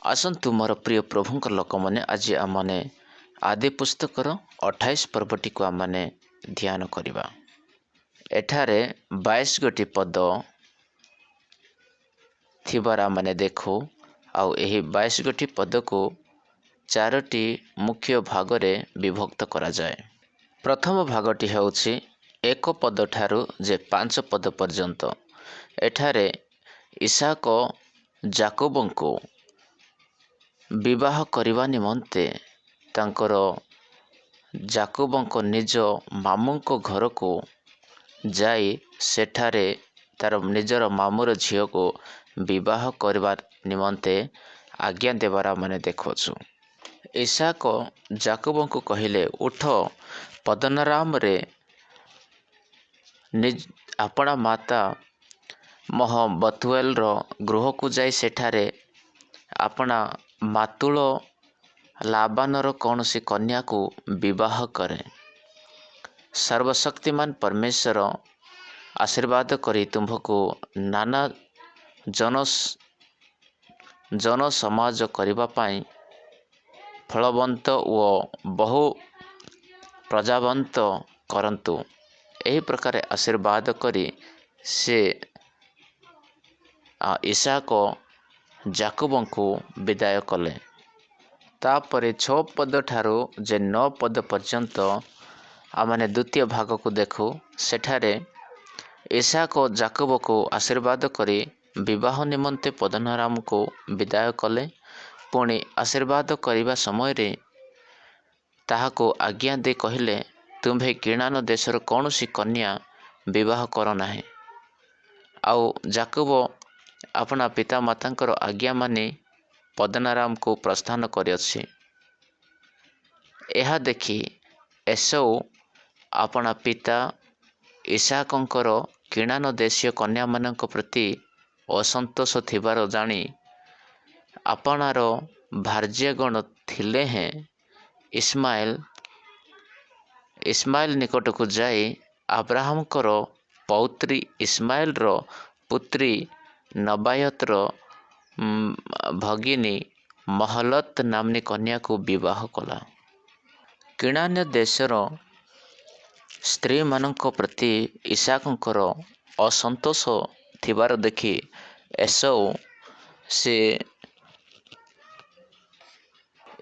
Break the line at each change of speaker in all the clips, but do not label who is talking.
आसन्तु मोर प्रिय प्रभुंकर लोक मैंने आज आमने आदि पुस्तकर 28 पर्वटी को आमने ध्यान करवा। एठारे 22 गोटी पद थिबार आमने देखो आउ एही 22 गोटी पद को 4टी मुख्य भागरे विभक्त करा जाए। प्रथम भागटी हेउछि 1 पद ठारू जे 5 पद पर्यंत। एठारे इसाक जाकोबंको विवाह करने निमंते तांकर जाकोबंको निज मामूंको घर को जाई सेठारे तार निजर मामूर झील को विवाह करने निमंते आज्ञा देवार माने देखुछु। इसाक जाकोबंको कहिले उठ पदनराम रे निज अपना माता मह बतुएल रो गृह को जाई सेठारे अपना मातुल लाबानर कौनसी कन्या को विवाह करे। सर्वशक्तिमान परमेश्वर आशीर्वाद करी तुम्भको नाना जन समाज करिबा पाई फलवंत व बहु प्रजावंत करंतु। एही प्रकार आशीर्वाद करी से इसाक जाकोबंको विदाय कले। तापरे 6 पद ठारू जे 9 पद पर्यंत आमने द्वितीय भाग को देखू। सेठारे इसाक जाकोब को आशीर्वाद करी विवाह निमंते पदनराम को विदाय कले। पुणी आशीर्वाद करने समय रे ताहाको आज्ञा दे कहिले तुम्भे किणान देशर कौनसी कन्या विवाह कर नाही। आउ जाकोब अपना पिता मातांकर आज्ञा मानी पदनाराम को प्रस्थान करिअछि। एहा देखि एसौ अपना पिता इसाकंकर किणान देशीय कन्या मानक प्रति असंतोष थिबार जानी आपनार भार्यगण थिले हैं इस्माइल निकट को जाई अब्राहमकर पौत्री इस्माइल रो पुत्री नबायतर भगिनी महलत नामनी कन्या को विवाह कला। किणान्य देशर स्त्री मानक प्रति इसाकंकर असंतोष थिबार देखि एसौ से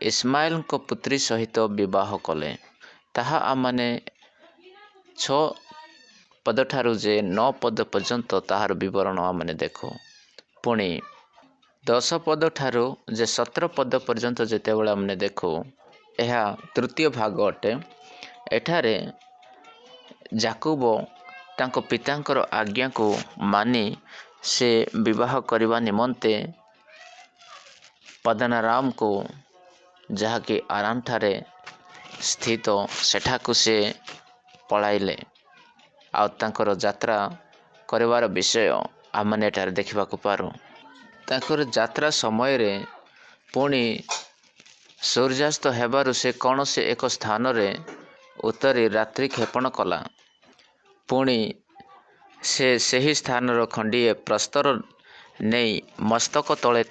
इस्माइल को पुत्री सहित विवाह कले। ताहा आमने 6 पद ठारू जे 9 पद पर्यंत ताहार विवरण आमने देखो। पुणी 10 पद ठारू जे 17 पद पर्यंत जेतेबेले आमने देखो यह तृतीय भाग अटे। एठारे जाकोब तांको पितांकर आज्ञा को मानी से विवाह करने निमंते पदनाराम को जहाँकि आराम ठारे स्थित सेठाकु से पलाइले। आउ तांकर यात्रा करिवार विषय आमने एठारे देखिबाकु पारू। तांकर यात्रा समय रे पुणी सूर्यास्त हेबारु से कौन से एक स्थान रे उतरी रात्रि क्षेपण कला। पुणी से सही स्थान रो खंडीए प्रस्तर नहीं मस्तक तले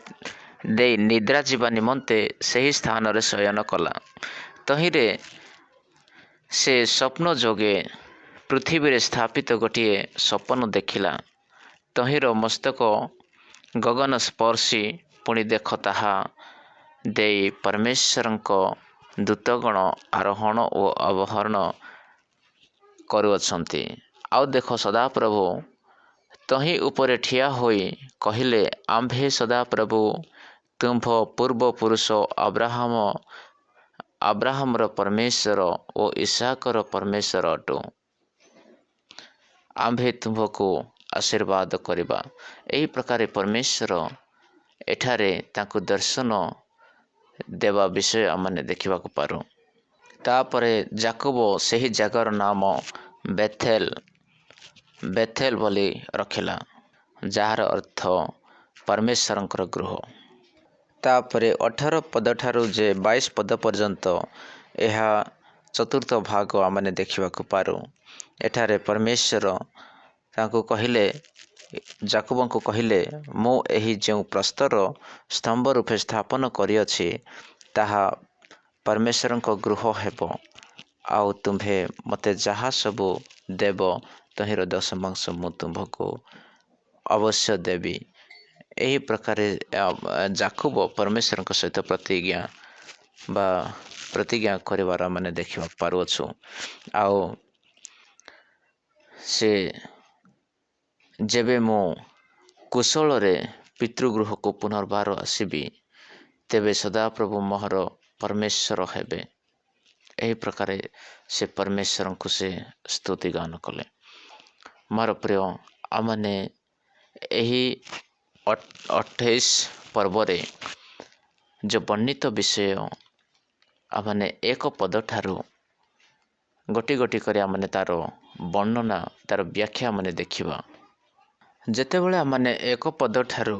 दे निद्रा जीवा निमंते सही स्थान रे शयन कला। तहिरे से स्वप्न जोगे पृथ्वी रे स्थापित गोटिए स्वप्न देखिला। तहिर मस्तक गगन स्पर्शी। पुणी देख ताहा देई परमेश्वरंको दूतगण आरोहण और अवहरण करुअछंती। आउ देख सदाप्रभु तही उपरे ठिया होई कहिले आम्भे सदाप्रभु तुम्भ पूर्व पुरुष अब्राहमर परमेश्वर और इसाकर परमेश्वर अटू। आम्भे तुम्भको आशीर्वाद करिबा। एही प्रकार परमेश्वर एठारे तांको दर्शन देवा विषय आमने देखिबा को पारू। तापरे जाकोब सही जगार नाम बेथेल बोली रखिला जार अर्थ परमेश्वरंकर गृह। तापरे 18 पद ठारू जे 22 पद पर्यंत यह चतुर्थ भाग आमने देखिबा को पारू। एठारे परमेश्वर तांको कहिले ଯାକୁବଙ୍କୁ କହିଲେ, ମୁଁ ଏହି ଯେଉଁ ପ୍ରସ୍ତର ସ୍ତମ୍ଭ ରୂପେ ସ୍ଥାପନ କରିଅଛି ତାହା ପରମେଶ୍ୱରଙ୍କ ଗୃହ ହେବ, ଆଉ ତୁମ୍ଭେ ମୋତେ ଯାହା ସବୁ ଦେବ ତହିଁର ଦଶମାଂଶ ମୁଁ ତୁମ୍ଭକୁ ଅବଶ୍ୟ ଦେବି। ଏହି ପ୍ରକାରେ ଯାକୁବ ପରମେଶ୍ୱରଙ୍କ ସହିତ ପ୍ରତିଜ୍ଞା କରିବାର ମାନେ ଦେଖିବା ପାରୁଅଛୁ। ଆଉ ସେ ଯେବେ ମୁଁ କୁଶଳରେ ପିତୃଗୃହକୁ ପୁନର୍ବାର ଆସିବି, ତେବେ ସଦାପ୍ରଭୁ ମୋହର ପରମେଶ୍ୱର ହେବେ। ଏହି ପ୍ରକାରେ ସେ ପରମେଶ୍ୱରଙ୍କୁ ସେ ସ୍ତୁତି ଗାନ କଲେ। ମୋର ପ୍ରିୟ, ଆମମାନେ ଏହି 28 ପର୍ବରେ ଯେଉଁ ବର୍ଣ୍ଣିତ ବିଷୟ ଆମମାନେ ଏକ ପଦ ଠାରୁ ଗୋଟି ଗୋଟି କରି ଆମମାନେ ତାର ବର୍ଣ୍ଣନା, ତାର ବ୍ୟାଖ୍ୟା ଆମମାନେ ଦେଖିବା। ଯେତେବେଳେ ଆମମାନେ ଏକ ପଦ ଠାରୁ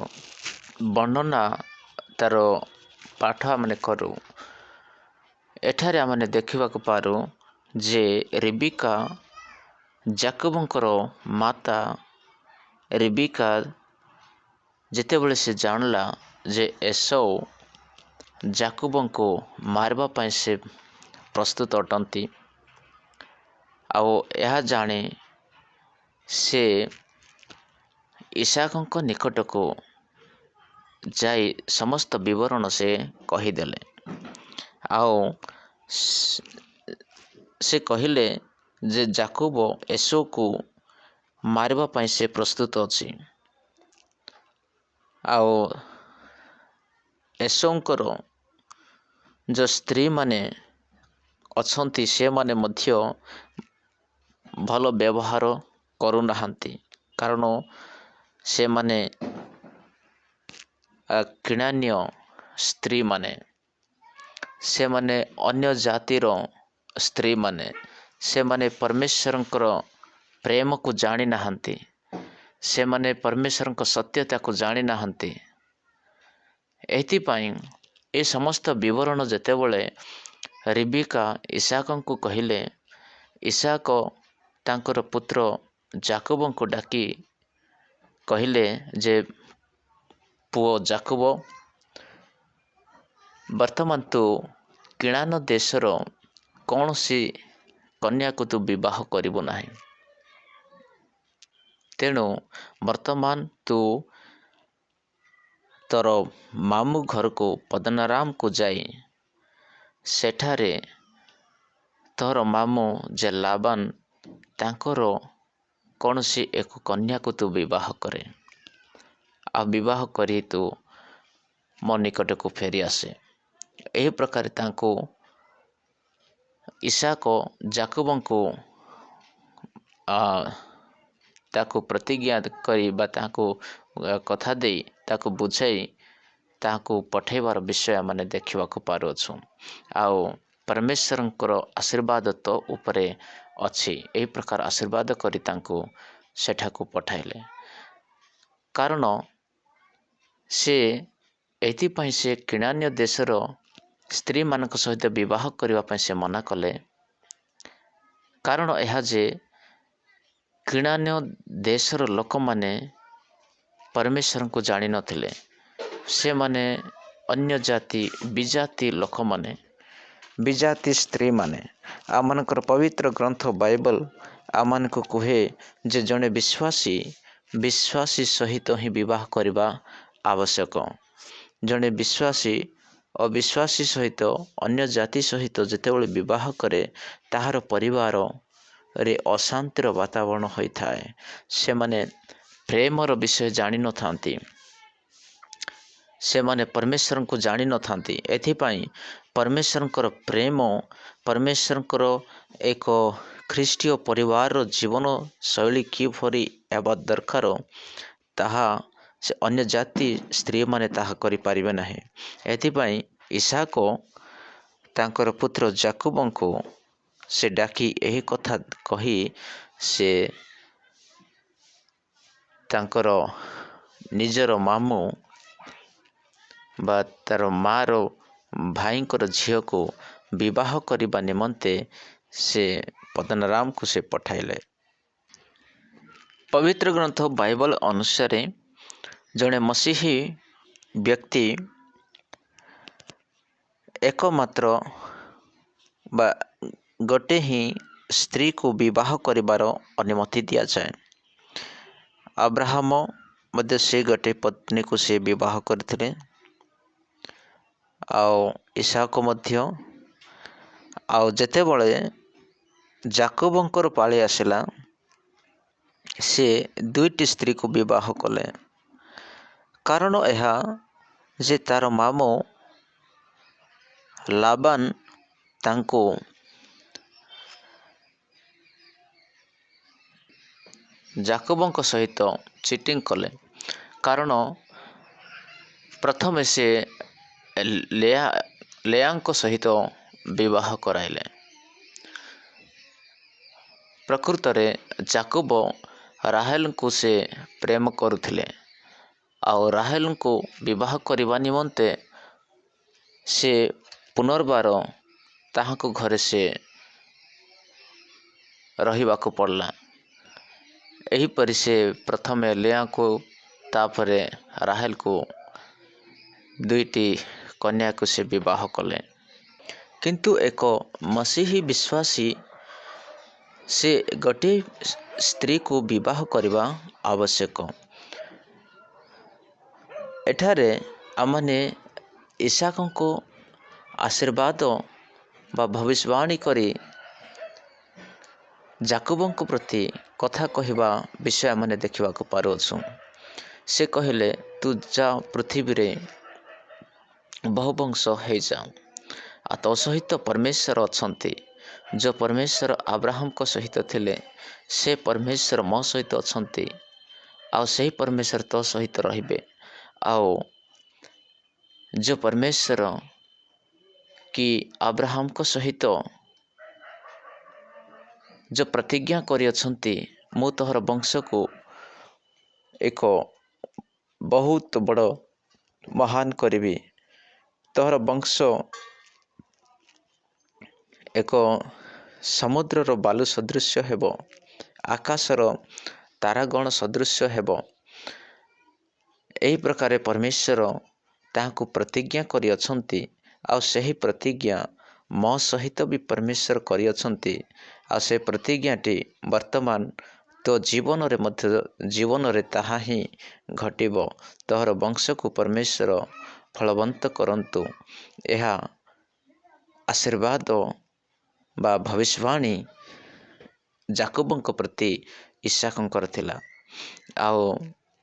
ବର୍ଣ୍ଣନା ତାର ପାଠ ଆମମାନେ କରୁ, ଏଠାରେ ଆମମାନେ ଦେଖିବାକୁ ପାରୁ ଯେ ରିବିକା ଯାକୁବଙ୍କର ମାତା ରିବିକା ଯେତେବେଳେ ସେ ଜାଣିଲା ଯେ ଏସଉ ଯାକୁବଙ୍କୁ ମାରିବା ପାଇଁ ସେ ପ୍ରସ୍ତୁତ ଅଟନ୍ତି, ଆଉ ଏହା ଜାଣି ସେ ଇସାକଙ୍କ ନିକଟକୁ ଯାଇ ସମସ୍ତ ବିବରଣ ସେ କହିଦେଲେ। ଆଉ ସେ କହିଲେ ଯେ ଯାକୁବ ଏସଉକୁ ମାରିବା ପାଇଁ ସେ ପ୍ରସ୍ତୁତ ଅଛି। ଆଉ ଏସଉଙ୍କର ଯେଉଁ ସ୍ତ୍ରୀମାନେ ଅଛନ୍ତି ସେମାନେ ମଧ୍ୟ ଭଲ ବ୍ୟବହାର କରୁନାହାନ୍ତି, କାରଣ ସେମାନେ କିଣାନ୍ୟ ସ୍ତ୍ରୀମାନେ, ସେମାନେ ଅନ୍ୟ ଜାତିର ସ୍ତ୍ରୀମାନେ, ସେମାନେ ପରମେଶ୍ୱରଙ୍କର ପ୍ରେମକୁ ଜାଣିନାହାନ୍ତି, ସେମାନେ ପରମେଶ୍ୱରଙ୍କ ସତ୍ୟତାକୁ ଜାଣିନାହାନ୍ତି। ଏଥିପାଇଁ ଏ ସମସ୍ତ ବିବରଣ ଯେତେବେଳେ ରିବିକା ଇସାକଙ୍କୁ କହିଲେ, ଇସାକ ତାଙ୍କର ପୁତ୍ର ଯାକୁବଙ୍କୁ ଡାକି କହିଲେ ଯେ ପୁଅ ଯାକୁବ, ବର୍ତ୍ତମାନ ତୁ କିଣାନ ଦେଶର କୌଣସି କନ୍ୟାକୁ ତୁ ବିବାହ କରିବୁ ନାହିଁ। ତେଣୁ ବର୍ତ୍ତମାନ ତୁ ତୋର ମାମୁଁ ଘରକୁ ପଦ୍ଦନରାମକୁ ଯାଇ ସେଠାରେ ତୋର ମାମୁଁ ଯେ ଲାବାନ ତାଙ୍କର କୌଣସି ଏକ କନ୍ୟାକୁ ତୁ ବିବାହ କରେ, ଆଉ ବିବାହ କରି ତୁ ମୋ ନିକଟକୁ ଫେରି ଆସେ। ଏହି ପ୍ରକାରେ ତାଙ୍କୁ ଇସାକ ଯାକୁବଙ୍କୁ ତାକୁ ପ୍ରତିଜ୍ଞା କରି ବା ତାଙ୍କୁ କଥା ଦେଇ ତାକୁ ବୁଝାଇ ତାହାକୁ ପଠାଇବାର ବିଷୟ ମାନେ ଦେଖିବାକୁ ପାରୁଅଛୁ। ଆଉ ପରମେଶ୍ୱରଙ୍କର ଆଶୀର୍ବାଦ ତ ଉପରେ ଅଛି। ଏହି ପ୍ରକାର ଆଶୀର୍ବାଦ କରି ତାଙ୍କୁ ସେଠାକୁ ପଠାଇଲେ। କାରଣ ସେ ଏଥିପାଇଁ ସେ କିଣାନ୍ୟ ଦେଶର ସ୍ତ୍ରୀମାନଙ୍କ ସହିତ ବିବାହ କରିବା ପାଇଁ ସେ ମନା କଲେ, କାରଣ ଏହା ଯେ କିଣାନ୍ୟ ଦେଶର ଲୋକମାନେ ପରମେଶ୍ୱରଙ୍କୁ ଜାଣିନଥିଲେ। ସେମାନେ ଅନ୍ୟ ଜାତି ବିଜାତି ଲୋକମାନେ, ବିଜାତି ସ୍ତ୍ରୀମାନେ। ଆମମାନଙ୍କର ପବିତ୍ର ଗ୍ରନ୍ଥ ବାଇବଲ ଆମମାନଙ୍କୁ କୁହେ ଯେ ଜଣେ ବିଶ୍ୱାସୀ ସହିତ ହିଁ ବିବାହ କରିବା ଆବଶ୍ୟକ। ଜଣେ ବିଶ୍ୱାସୀ ଅବିଶ୍ୱାସୀ ସହିତ, ଅନ୍ୟ ଜାତି ସହିତ ଯେତେବେଳେ ବିବାହ କରେ, ତାହାର ପରିବାରରେ ଅଶାନ୍ତିର ବାତାବରଣ ହୋଇଥାଏ। ସେମାନେ ପ୍ରେମର ବିଷୟ ଜାଣିନଥାନ୍ତି, ସେମାନେ ପରମେଶ୍ୱରଙ୍କୁ ଜାଣିନଥାନ୍ତି। ଏଥିପାଇଁ ପରମେଶ୍ୱରଙ୍କର ପ୍ରେମ, ପରମେଶ୍ୱରଙ୍କର ଏକ ଖ୍ରୀଷ୍ଟୀୟ ପରିବାରର ଜୀବନ ଶୈଳୀ କିପରି ହେବା ଦରକାର, ତାହା ସେ ଅନ୍ୟ ଜାତି ସ୍ତ୍ରୀମାନେ ତାହା କରିପାରିବେ ନାହିଁ। ଏଥିପାଇଁ ଇସାକ ତାଙ୍କର ପୁତ୍ର ଯାକୁବଙ୍କୁ ସେ ଡାକି ଏହି କଥା କହି ସେ ତାଙ୍କର ନିଜର ମାମୁଁ ବା ତାର ମାର ଭାଇଙ୍କର ଝିଅକୁ ବିବାହ କରିବା ନିମନ୍ତେ ସେ ପଦ୍ଦନରାମକୁ ସେ ପଠାଇଲେ। ପବିତ୍ର ଗ୍ରନ୍ଥ ବାଇବଲ ଅନୁସାରେ ଜଣେ ମସିହୀ ବ୍ୟକ୍ତି ଏକମାତ୍ର ବା ଗୋଟେ ହିଁ ସ୍ତ୍ରୀକୁ ବିବାହ କରିବାର ଅନୁମତି ଦିଆଯାଏ। ଆବ୍ରାହମ ମଧ୍ୟ ସେ ଗୋଟେ ପତ୍ନୀକୁ ସେ ବିବାହ କରିଥିଲେ, ଆଉ ଇସାକ ମଧ୍ୟ। ଆଉ ଯେତେବେଳେ ଯାକୋବଙ୍କର ପାଳି ଆସିଲା, ସେ ଦୁଇଟି ସ୍ତ୍ରୀକୁ ବିବାହ କଲେ। କାରଣ ଏହା ଯେ ତାର ମାମୁଁ ଲାବାନ ତାଙ୍କୁ ଯାକୋବଙ୍କ ସହିତ ଚିଟିଂ କଲେ। କାରଣ ପ୍ରଥମେ ସେ ଲେଆଙ୍କ ସହିତ ବିବାହ କରାଇଲେ। ପ୍ରକୃତରେ ଯାକୋବ ରାହେଲଙ୍କୁ ସେ ପ୍ରେମ କରୁଥିଲେ, ଆଉ ରାହେଲଙ୍କୁ ବିବାହ କରିବା ନିମନ୍ତେ ସେ ପୁନର୍ବାର ତାହାଙ୍କ ଘରେ ସେ ରହିବାକୁ ପଡ଼ିଲା। ଏହିପରି ସେ ପ୍ରଥମେ ଲେଆଙ୍କୁ ତାପରେ ରାହେଲକୁ ଦୁଇଟି କନ୍ୟାକୁ ସେ ବିବାହ କଲେ। କିନ୍ତୁ ଏକ ମସିହୀ ବିଶ୍ୱାସୀ ସେ ଗୋଟିଏ ସ୍ତ୍ରୀକୁ ବିବାହ କରିବା ଆବଶ୍ୟକ। ଏଠାରେ ଆମମାନେ ଇସାକଙ୍କୁ ଆଶୀର୍ବାଦ ବା ଭବିଷ୍ୟବାଣୀ କରି ଯାକୋବଙ୍କ ପ୍ରତି କଥା କହିବା ବିଷୟ ଆମେ ଦେଖିବାକୁ ପାରୁଅଛୁ। ସେ କହିଲେ, ତୁ ଯା ପୃଥିବୀରେ ବହୁବଂଶ ହେଇଯା, ଆଉ ତୋ ସହିତ ପରମେଶ୍ୱର ଅଛନ୍ତି। ଯେଉଁ ପରମେଶ୍ୱର ଆବ୍ରାହମଙ୍କ ସହିତ ଥିଲେ, ସେ ପରମେଶ୍ୱର ମୋ ସହିତ ଅଛନ୍ତି, ଆଉ ସେହି ପରମେଶ୍ୱର ତୋ ସହିତ ରହିବେ। ଆଉ ଯେଉଁ ପରମେଶ୍ୱର କି ଆବ୍ରାହମଙ୍କ ସହିତ ଯେଉଁ ପ୍ରତିଜ୍ଞା କରିଅଛନ୍ତି, ମୁଁ ତୋହର ବଂଶକୁ ଏକ ବହୁତ ବଡ଼ ମହାନ କରିବି, ତୋହର ବଂଶ ଏକ ସମୁଦ୍ରର ବାଲୁ ସଦୃଶ୍ୟ ହେବ, ଆକାଶର ତାରାଗଣ ସଦୃଶ୍ୟ ହେବ। ଏହି ପ୍ରକାର ପରମେଶ୍ୱର ତାହାଙ୍କୁ ପ୍ରତିଜ୍ଞା କରିଅଛନ୍ତି, ଆଉ ସେହି ପ୍ରତିଜ୍ଞା ମୋ ସହିତ ବି ପରମେଶ୍ୱର କରିଅଛନ୍ତି। ଆଉ ସେ ପ୍ରତିଜ୍ଞାଟି ବର୍ତ୍ତମାନ ତୋ ଜୀବନରେ ତାହା ହିଁ ଘଟିବ। ତୋହର ବଂଶକୁ ପରମେଶ୍ୱର ଫଳବନ୍ତ କରନ୍ତୁ। ଏହା ଆଶୀର୍ବାଦ ବା ଭବିଷ୍ୟବାଣୀ ଯାକୋବଙ୍କ ପ୍ରତି ଇସାକଙ୍କର ଥିଲା। ଆଉ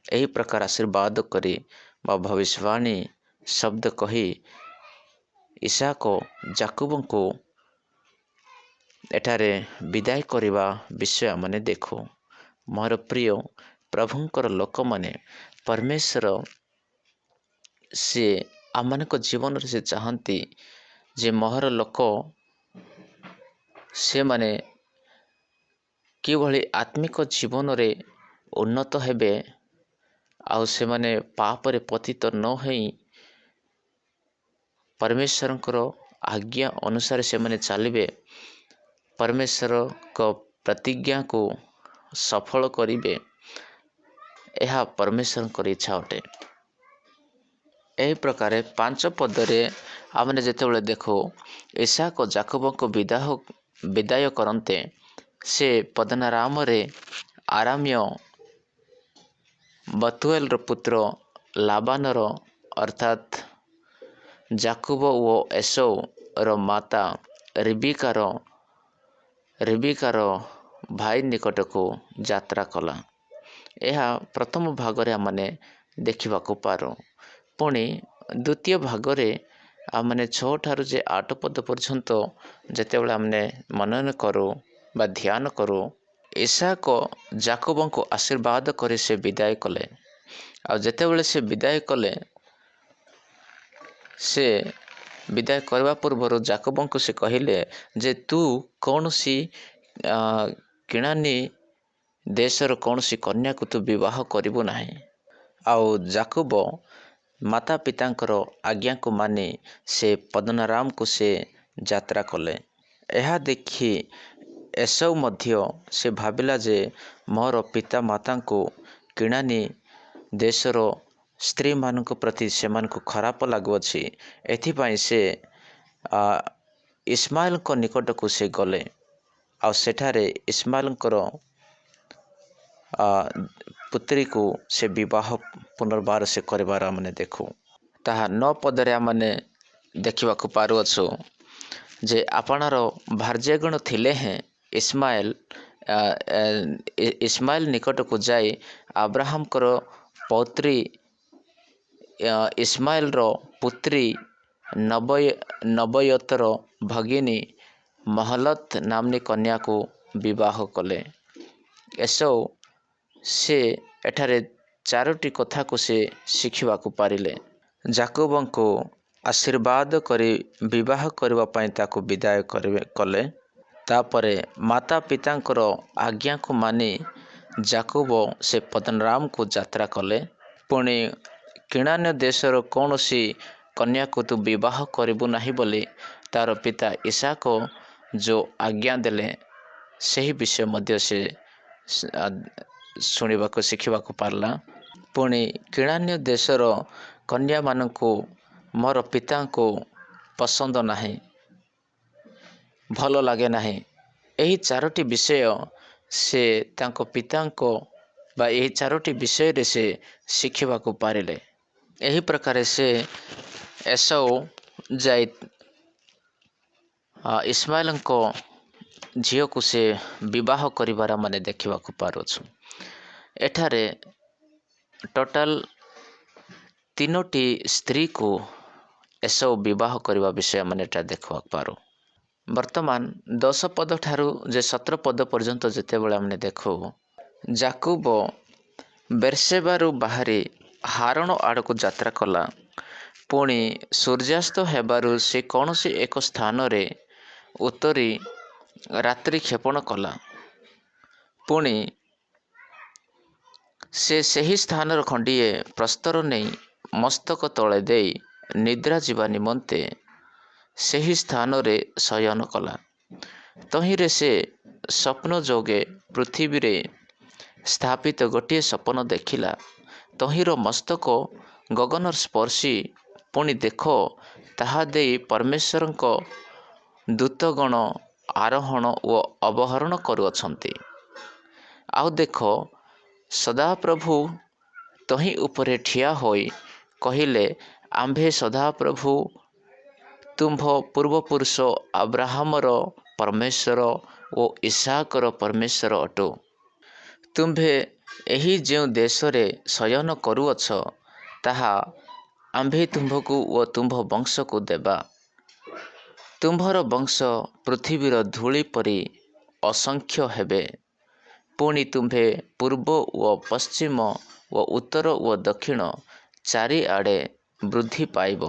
ଏହି ପ୍ରକାର ଆଶୀର୍ବାଦ କରି ବା ଭବିଷ୍ୟବାଣୀ ଶବ୍ଦ କହି ଇସାକ ଯାକୋବଙ୍କୁ ଏଠାରେ ବିଦାୟ କରିବା ବିଷୟ ଆମେ ଦେଖୁ। ମୋର ପ୍ରିୟ ପ୍ରଭୁଙ୍କର ଲୋକମାନେ, ପରମେଶ୍ୱର ସିଏ ଆମମାନଙ୍କ ଜୀବନରେ ସେ ଚାହାନ୍ତି ଯେ ମୋହର ଲୋକ ସେମାନେ କିଭଳି ଆତ୍ମିକ ଜୀବନରେ ଉନ୍ନତ ହେବେ, ଆଉ ସେମାନେ ପାପରେ ପତିତ ନ ହୋଇ ପରମେଶ୍ୱରଙ୍କର ଆଜ୍ଞା ଅନୁସାରେ ସେମାନେ ଚାଲିବେ, ପରମେଶ୍ୱରଙ୍କ ପ୍ରତିଜ୍ଞାକୁ ସଫଳ କରିବେ। ଏହା ପରମେଶ୍ୱରଙ୍କର ଇଚ୍ଛା ଅଟେ। ଏହି ପ୍ରକାରେ 5 ପଦରେ ଆମେ ଯେତେବେଳେ ଦେଖୁ, ଇସାକ ଯାକୋବଙ୍କୁ ବିଦାୟ କରନ୍ତେ ସେ ପଦ୍ଦନରାମରେ ଆରାମ୍ୟ ବତୁଏଲର ପୁତ୍ର ଲାବାନର ଅର୍ଥାତ୍ ଯାକୋବ ଓ ଏସୌର ମାତା ରିବିକାର ଭାଇ ନିକଟକୁ ଯାତ୍ରା କଲା। ଏହା ପ୍ରଥମ ଭାଗରେ ଆମେ ଦେଖିବାକୁ ପାରୁ। ପୁଣି ଦ୍ୱିତୀୟ ଭାଗରେ ଆମେ 6 ଠାରୁ 8 ପଦ ପର୍ଯ୍ୟନ୍ତ ଯେତେବେଳେ ଆମେ ମନନ କରୁ ବା ଧ୍ୟାନ କରୁ, ଇସାକ ଯାକୋବଙ୍କୁ ଆଶୀର୍ବାଦ କରି ସେ ବିଦାୟ କଲେ। ଆଉ ଯେତେବେଳେ ସେ ବିଦାୟ କଲେ, ସେ ବିଦାୟ କରିବା ପୂର୍ବରୁ ଯାକୋବଙ୍କୁ ସେ କହିଲେ ଯେ ତୁ କୌଣସି କିଣାନୀ ଦେଶର କୌଣସି କନ୍ୟାକୁ ତୁ ବିବାହ କରିବୁ ନାହିଁ। ଆଉ ଯାକୋବ ମାତା ପିତାଙ୍କର ଆଜ୍ଞାକୁ ମାନି ସେ ପଦ୍ଦନରାମକୁ ସେ ଯାତ୍ରା କଲେ। ଏହା ଦେଖି ଏସୌ ମଧ୍ୟ ସେ ଭାବିଲା ଯେ मोर पिता माता को किणानी देशर स्त्री मान प्रति से खराप लगुअछि। एथिपाई से इस्माइल को निकट को से गले आ सेठारे इस्माइल पुत्री को से विवाह पुनर्बार से करबार आमने देखू। ताहा 9 पदरे आमने देखा पारुअछु जे आपणार भार्यगण थिले हैं इस्माइल निकट को जाई अब्राहम करो पौत्री इस्माइल रो पुत्री नबयतर भगिनी महलत नामनी कन्या को विवाह कले। एसो से एठारे 4टी कथा को से शिखिबा को पारिले। जाकोब को आशीर्वाद करी विवाह करबा पई ताको विदाय कले। तापरे माता पितांकर आज्ञा को मानी जाकोब से पद्दनराम को यात्रा कले। पुणी किणान्य देशर कौन सी कन्या को तू विवाह करिबु नाही बोली तार पिता इसाक जो आज्ञा देले सही विषय मध्य से शुणा को शिखा पारला। पुणी किणान्य देशर कन्या मान को मोर पिता को पसंद नहीं, भल लगे नहीं। यही 4टी विषय से तांको पिता को बा यही 4टी विषय रे से शिखिबा को पारिले। यही प्रकार से एसौ जाई इस्माइल को झील को से विवाह करिबार माने देखा पारुछु। एठारे टोटाल 3टी स्त्री को एसौ विवाह करने विषय माने देखा पारो। वर्तमान 10 पद ठारू जे 17 पद पर्यंत जिते बळे हमने देखो जाकोब बेर्शेबारू बाहरी हारण आड़ को यात्रा कला। पुणी सूर्यास्त हेबारू से कौन सी एक स्थान रे उतरी रात्रि क्षेपण कला। पुणी से सही स्थान खंडिए प्रस्तर नहीं मस्तक तले दे निद्रा जीवा निमंते सही स्थान रे शयन कला। तहिरे से स्वप्न जोगे पृथ्वी रे स्थापित गोटे स्वप्न देखिला। तहिर मस्तक गगन स्पर्शी। पुणी देख ताहा दे परमेश्वर दूतगण आरोहण व अवहरण करुअछंती। आउ देख सदाप्रभु तही उपरे ठिया होई कहिले आम्भे सदाप्रभु तुम्भ पूर्वपुरुष अब्राहमर परमेश्वर ओ इसाकर परमेश्वर अटो। तुम्भे एही जो देश रे शयन करुअछ ताहा आम्भे तुम्भको ओ तुम्भ वंश को देबा। तुम्भर वंश पृथ्वीर धूଳି परी असंख्य हेबे। पुणी तुम्भे पूर्व व पश्चिम व उत्तर व दक्षिण चारिआडे वृद्धि पाइब।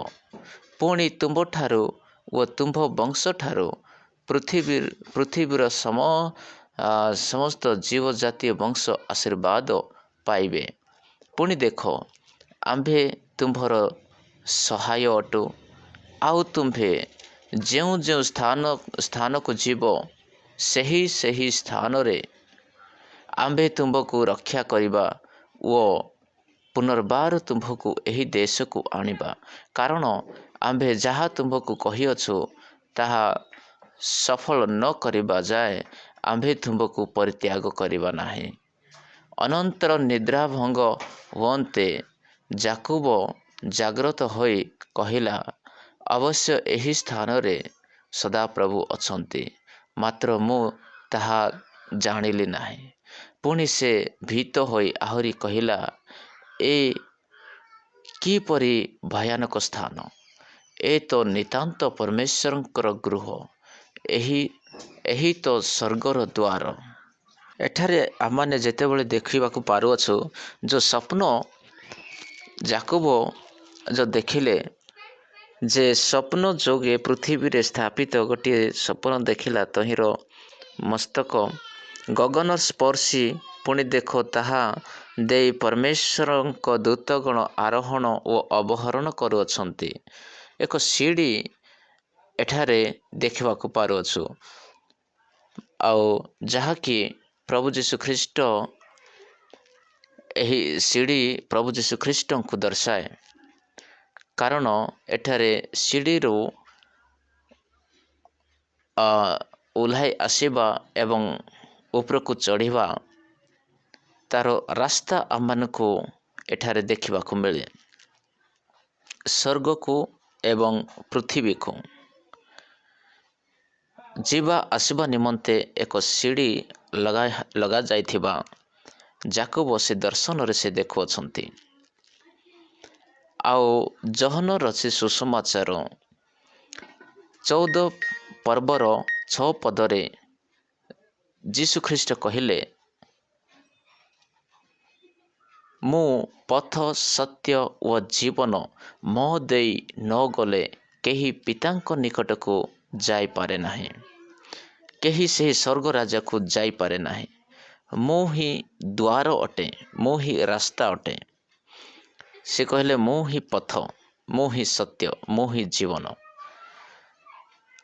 पुणी तुम्भ ठारू व तुम्भ वंश ठारू पृथ्वीर समस्त जीव जातीय वंश आशीर्वाद पाइबे। पुणी देख आम्भे तुम्भर सहाय अटु। आउ तुम्भे जेउ जेउ स्थान को जीव सही स्थान रे आम्भे तुम्भको रक्षा करिबा ओ पुनर्बार तुम्भको एही देश को आनिबा। कारण आम्भे जहाँ तुम्भको कहिअछु ताहा सफल न करिबा जाए आम्भे तुम्भको परित्याग करिबा नाही। अनंतर निद्रा भंग हुअन्ते जाकोब जाग्रत होई कहिला अवश्य एही स्थान रे सदाप्रभु अछंती मात्र मु ताहा जानिली नाही। पुणी से भीत होई आहुरी कहिला ए कि परी भयानक स्थान, ए तो नितांत परमेश्वरंकर गृह, एही तो स्वर्गर द्वार। एठारे आमाने जेतेबेले देखिबाकू पारुअछु जो स्वप्न जाकोब जो देखिले जे स्वप्न जोगे पृथ्वी रे स्थापित गोटे स्वप्न देखिला तहिर मस्तक गगन स्पर्शी। पुणी देखो ताहा दे परमेश्वरंक दूतगण आरोहण ओ अवहरण करुअछंती। एक सीढ़ी एठारे देखिबाकू पारुअछु आउ जहाँकि प्रभु जीशु ख्रीष्ट ଏହି ସିଡ଼ି ପ୍ରଭୁ ଯୀଶୁ ଖ୍ରୀଷ୍ଟଙ୍କୁ ଦର୍ଶାଏ। କାରଣ ଏଠାରେ ସିଡ଼ିରୁ ଓହ୍ଲାଇ ଆସିବା ଏବଂ ଉପରକୁ ଚଢ଼ିବା ତାର ରାସ୍ତା ଆମମାନଙ୍କୁ ଏଠାରେ ଦେଖିବାକୁ ମିଳେ। ସ୍ୱର୍ଗକୁ ଏବଂ ପୃଥିବୀକୁ ଯିବା ଆସିବା ନିମନ୍ତେ ଏକ ସିଡ଼ି ଲଗାଯାଇଥିବା ଯାକୋବ ସେ ଦର୍ଶନରେ ସେ ଦେଖୁଅଛନ୍ତି। ଆଉ ଯୋହନ ରଚି ସୁସମାଚାର 14 ପର୍ବର 6 ପଦରେ ଯୀଶୁଖ୍ରୀଷ୍ଟ କହିଲେ, ମୁଁ ପଥ ସତ୍ୟ ଓ ଜୀବନ, ମୋ ଦେଇ ନ ଗଲେ କେହି ପିତାଙ୍କ ନିକଟକୁ ଯାଇପାରେ ନାହିଁ, କେହି ସେହି ସ୍ୱର୍ଗ ରାଜ୍ୟକୁ ଯାଇପାରେ ନାହିଁ। ମୁଁ ହିଁ ଦ୍ୱାର ଅଟେ, ମୁଁ ହିଁ ରାସ୍ତା ଅଟେ। ସେ କହିଲେ ମୁଁ ହିଁ ପଥ, ମୁଁ ହିଁ ସତ୍ୟ, ମୁଁ ହିଁ ଜୀବନ।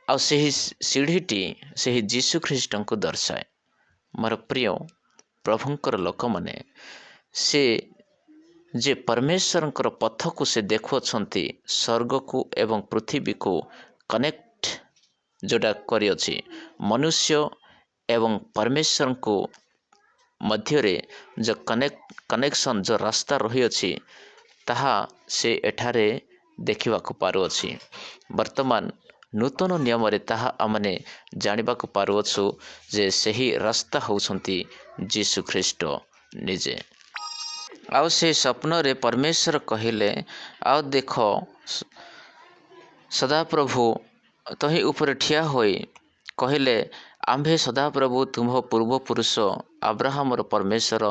ଆଉ ସେହି ସିଢ଼ିଟି ସେହି ଯୀଶୁଖ୍ରୀଷ୍ଟଙ୍କୁ ଦର୍ଶାଏ। ମୋର ପ୍ରିୟ ପ୍ରଭୁଙ୍କର ଲୋକମାନେ, ସେ ଯେ ପରମେଶ୍ୱରଙ୍କର ପଥକୁ ସେ ଦେଖୁଅଛନ୍ତି, ସ୍ୱର୍ଗକୁ ଏବଂ ପୃଥିବୀକୁ କନେକ୍ଟ ଯେଉଁଟା କରିଅଛି, ମନୁଷ୍ୟ ଏବଂ ପରମେଶ୍ୱରଙ୍କୁ ମଧ୍ୟରେ ଯେଉଁ କନେକ୍ସନ୍ ଯେଉଁ ରାସ୍ତା ରହିଅଛି, ତାହା ସେ ଏଠାରେ ଦେଖିବାକୁ ପାରୁଅଛି। ବର୍ତ୍ତମାନ ନୂତନ ନିୟମରେ ତାହା ଆମେ ଜାଣିବାକୁ ପାରୁଅଛୁ ଯେ ସେହି ରାସ୍ତା ହେଉଛନ୍ତି ଯୀଶୁଖ୍ରୀଷ୍ଟ ନିଜେ। ଆଉ ସେ ସ୍ୱପ୍ନରେ ପରମେଶ୍ୱର କହିଲେ, ଆଉ ଦେଖ ସଦାପ୍ରଭୁ ତହିଁ ଉପରେ ଠିଆ ହୋଇ କହିଲେ, ଆମ୍ଭେ ସଦାପ୍ରଭୁ ତୁମ୍ଭ ପୂର୍ବପୁରୁଷ ଆବ୍ରାହମର ପରମେଶ୍ୱର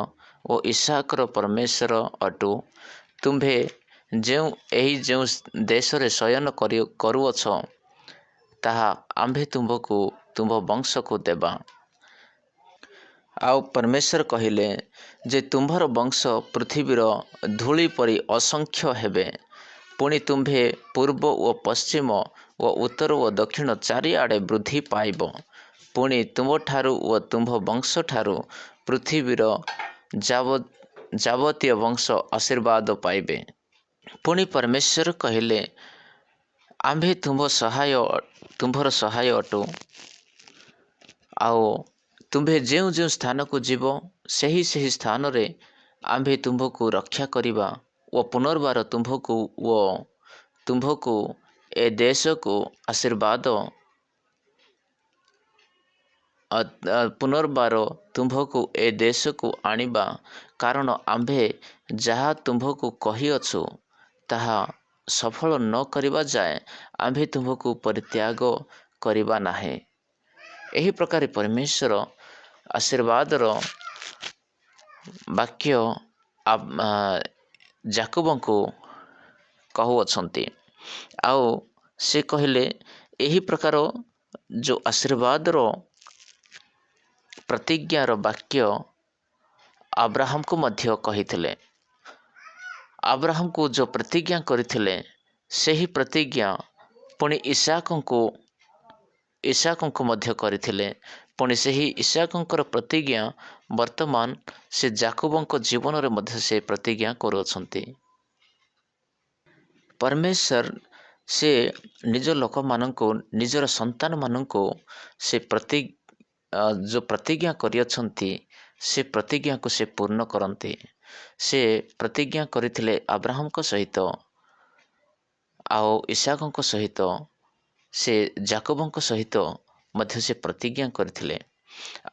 ଓ ଇସାକର ପରମେଶ୍ୱର ଅଟୁ। ତୁମ୍ଭେ ଯେଉଁ ଦେଶରେ ଶୟନ କରୁଅଛ, ତାହା ଆମ୍ଭେ ତୁମ୍ଭକୁ ତୁମ୍ଭ ବଂଶକୁ ଦେବା। ଆଉ ପରମେଶ୍ୱର କହିଲେ ଯେ ତୁମ୍ଭର ବଂଶ ପୃଥିବୀର ଧୂଳି ପରି ଅସଂଖ୍ୟ ହେବେ। ପୁଣି ତୁମ୍ଭେ ପୂର୍ବ ଓ ପଶ୍ଚିମ ଓ ଉତ୍ତର ଓ ଦକ୍ଷିଣ ଚାରିଆଡ଼େ ବୃଦ୍ଧି ପାଇବ। ପୁଣି ତୁମ୍ଭଠାରୁ ଓ ତୁମ୍ଭ ବଂଶଠାରୁ ପୃଥିବୀର ଯାବତୀୟ ବଂଶ ଆଶୀର୍ବାଦ ପାଇବେ। ପୁଣି ପରମେଶ୍ୱର କହିଲେ, ଆମ୍ଭେ ତୁମ୍ଭର ସହାୟ ଅଟୁ। ଆଉ ତୁମ୍ଭେ ଯେଉଁ ଯେଉଁ ସ୍ଥାନକୁ ଯିବ, ସେହି ସ୍ଥାନରେ ଆମ୍ଭେ ତୁମ୍ଭକୁ ରକ୍ଷା କରିବା ଓ ପୁନର୍ବାର ତୁମ୍ଭକୁ ଏ ଦେଶକୁ ଆଣିବା। କାରଣ ଆମ୍ଭେ ଯାହା ତୁମ୍ଭକୁ କହିଅଛୁ, ତାହା ସଫଳ ନ କରିବା ଯାଏ ଆମ୍ଭେ ତୁମ୍ଭକୁ ପରିତ୍ୟାଗ କରିବା ନାହିଁ। ଏହି ପ୍ରକାର ପରମେଶ୍ୱର ଆଶୀର୍ବାଦର ବାକ୍ୟ ଯାକୋବଙ୍କୁ କହୁଅଛନ୍ତି। ଆଉ ସେ କହିଲେ, ଏହି ପ୍ରକାର ଯେଉଁ ଆଶୀର୍ବାଦର ପ୍ରତିଜ୍ଞାର ବାକ୍ୟ ଆବ୍ରାହମକୁ ମଧ୍ୟ କହିଥିଲେ। ଆବ୍ରାହମକୁ ଯେଉଁ ପ୍ରତିଜ୍ଞା କରିଥିଲେ, ସେହି ପ୍ରତିଜ୍ଞା ପୁଣି ଇସାକଙ୍କୁ ମଧ୍ୟ କରିଥିଲେ। ପୁଣି ସେହି ଇସାକଙ୍କର ପ୍ରତିଜ୍ଞା ବର୍ତ୍ତମାନ ସେ ଯାକୋବଙ୍କ ଜୀବନରେ ମଧ୍ୟ ସେ ପ୍ରତିଜ୍ଞା କରୁଅଛନ୍ତି। ପରମେଶ୍ୱର ସେ ନିଜ ଲୋକମାନଙ୍କୁ, ନିଜର ସନ୍ତାନମାନଙ୍କୁ ସେ ଯେଉଁ ପ୍ରତିଜ୍ଞା କରିଅଛନ୍ତି, ସେ ପ୍ରତିଜ୍ଞାକୁ ସେ ପୂର୍ଣ୍ଣ କରନ୍ତି। ସେ ପ୍ରତିଜ୍ଞା କରିଥିଲେ ଆବ୍ରାହମଙ୍କ ସହିତ, ଆଉ ଇସାକଙ୍କ ସହିତ, ସେ ଯାକୋବଙ୍କ ସହିତ ମଧ୍ୟ ସେ ପ୍ରତିଜ୍ଞା କରିଥିଲେ।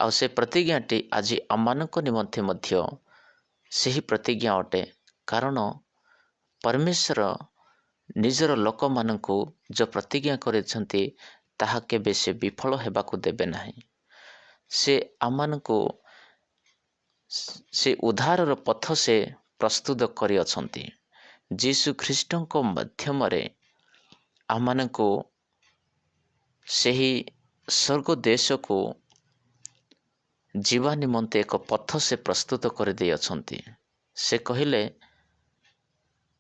ଆଉ ସେ ପ୍ରତିଜ୍ଞାଟି ଆଜି ଆମମାନଙ୍କ ନିମନ୍ତେ ମଧ୍ୟ ସେହି ପ୍ରତିଜ୍ଞା ଅଟେ। କାରଣ ପରମେଶ୍ୱର ନିଜର ଲୋକମାନଙ୍କୁ ଯେଉଁ ପ୍ରତିଜ୍ଞା କରିଛନ୍ତି, ତାହା କେବେ ସେ ବିଫଳ ହେବାକୁ ଦେବେ ନାହିଁ। ସେ ଆମମାନଙ୍କୁ ସେ ଉଦ୍ଧାରର ପଥ ସେ ପ୍ରସ୍ତୁତ କରିଅଛନ୍ତି। ଯୀଶୁଖ୍ରୀଷ୍ଟଙ୍କ ମାଧ୍ୟମରେ ଆମମାନଙ୍କୁ ସେହି ସ୍ୱର୍ଗ ଦେଶକୁ ଯିବା ନିମନ୍ତେ ଏକ ପଥ ସେ ପ୍ରସ୍ତୁତ କରିଦେଇଅଛନ୍ତି। ସେ କହିଲେ,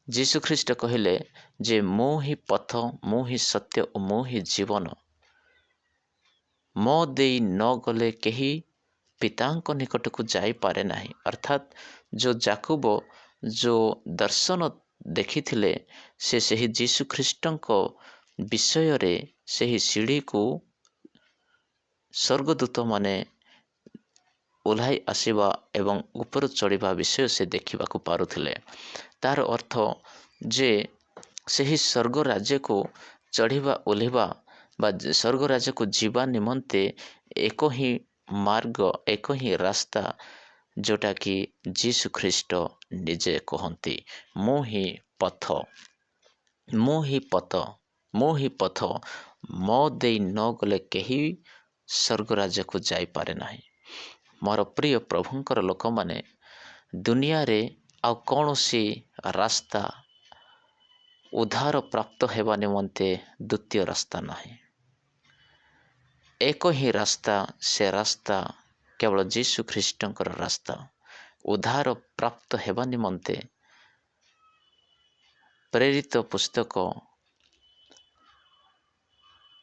ଯୀଶୁଖ୍ରୀଷ୍ଟ କହିଲେ ଯେ ମୁଁ ହିଁ ପଥ, ମୁଁ ହିଁ ସତ୍ୟ ଓ ମୁଁ ହିଁ ଜୀବନ। ମୋ ଦେଇ ନ ଗଲେ କେହି ପିତାଙ୍କ ନିକଟକୁ ଯାଇପାରେ ନାହିଁ। ଅର୍ଥାତ୍ ଯେଉଁ ଯାକୁବ ଯେଉଁ ଦର୍ଶନ ଦେଖିଥିଲେ ସେ ସେହି ଯୀଶୁଖ୍ରୀଷ୍ଟଙ୍କ ବିଷୟରେ ସେହି ସିଢ଼ିକୁ ସ୍ୱର୍ଗଦୂତମାନେ ଓହ୍ଲାଇ ଆସିବା ଏବଂ ଉପରୁ ଚଢ଼ିବା ବିଷୟ ସେ ଦେଖିବାକୁ ପାରୁଥିଲେ। ତାର ଅର୍ଥ ଯେ ସେହି ସ୍ୱର୍ଗ ରାଜ୍ୟକୁ ଚଢ଼ିବା ଓହ୍ଲିବା ବା ସ୍ୱର୍ଗ ରାଜ୍ୟକୁ ଯିବା ନିମନ୍ତେ ଏକ ହିଁ ମାର୍ଗ, ଏକ ହିଁ ରାସ୍ତା, ଯେଉଁଟାକି ଯୀଶୁଖ୍ରୀଷ୍ଟ ନିଜେ କହନ୍ତି, ମୁଁ ହିଁ ପଥ, ମୁଁ ହିଁ ପଥ, ମୁଁ ହିଁ ପଥ, ମୋ ଦେଇ ନ ଗଲେ କେହି ସ୍ୱର୍ଗ ରାଜ୍ୟକୁ ଯାଇପାରେ ନାହିଁ। ମୋର ପ୍ରିୟ ପ୍ରଭୁଙ୍କର ଲୋକମାନେ, ଦୁନିଆରେ ଆଉ କୌଣସି ରାସ୍ତା ଉଦ୍ଧାର ପ୍ରାପ୍ତ ହେବା ନିମନ୍ତେ ଦ୍ୱିତୀୟ ରାସ୍ତା ନାହିଁ। ଏକ ହିଁ ରାସ୍ତା, ସେ ରାସ୍ତା କେବଳ ଯୀଶୁଖ୍ରୀଷ୍ଟଙ୍କର ରାସ୍ତା। ଉଦ୍ଧାର ପ୍ରାପ୍ତ ହେବା ନିମନ୍ତେ ପ୍ରେରିତ ପୁସ୍ତକ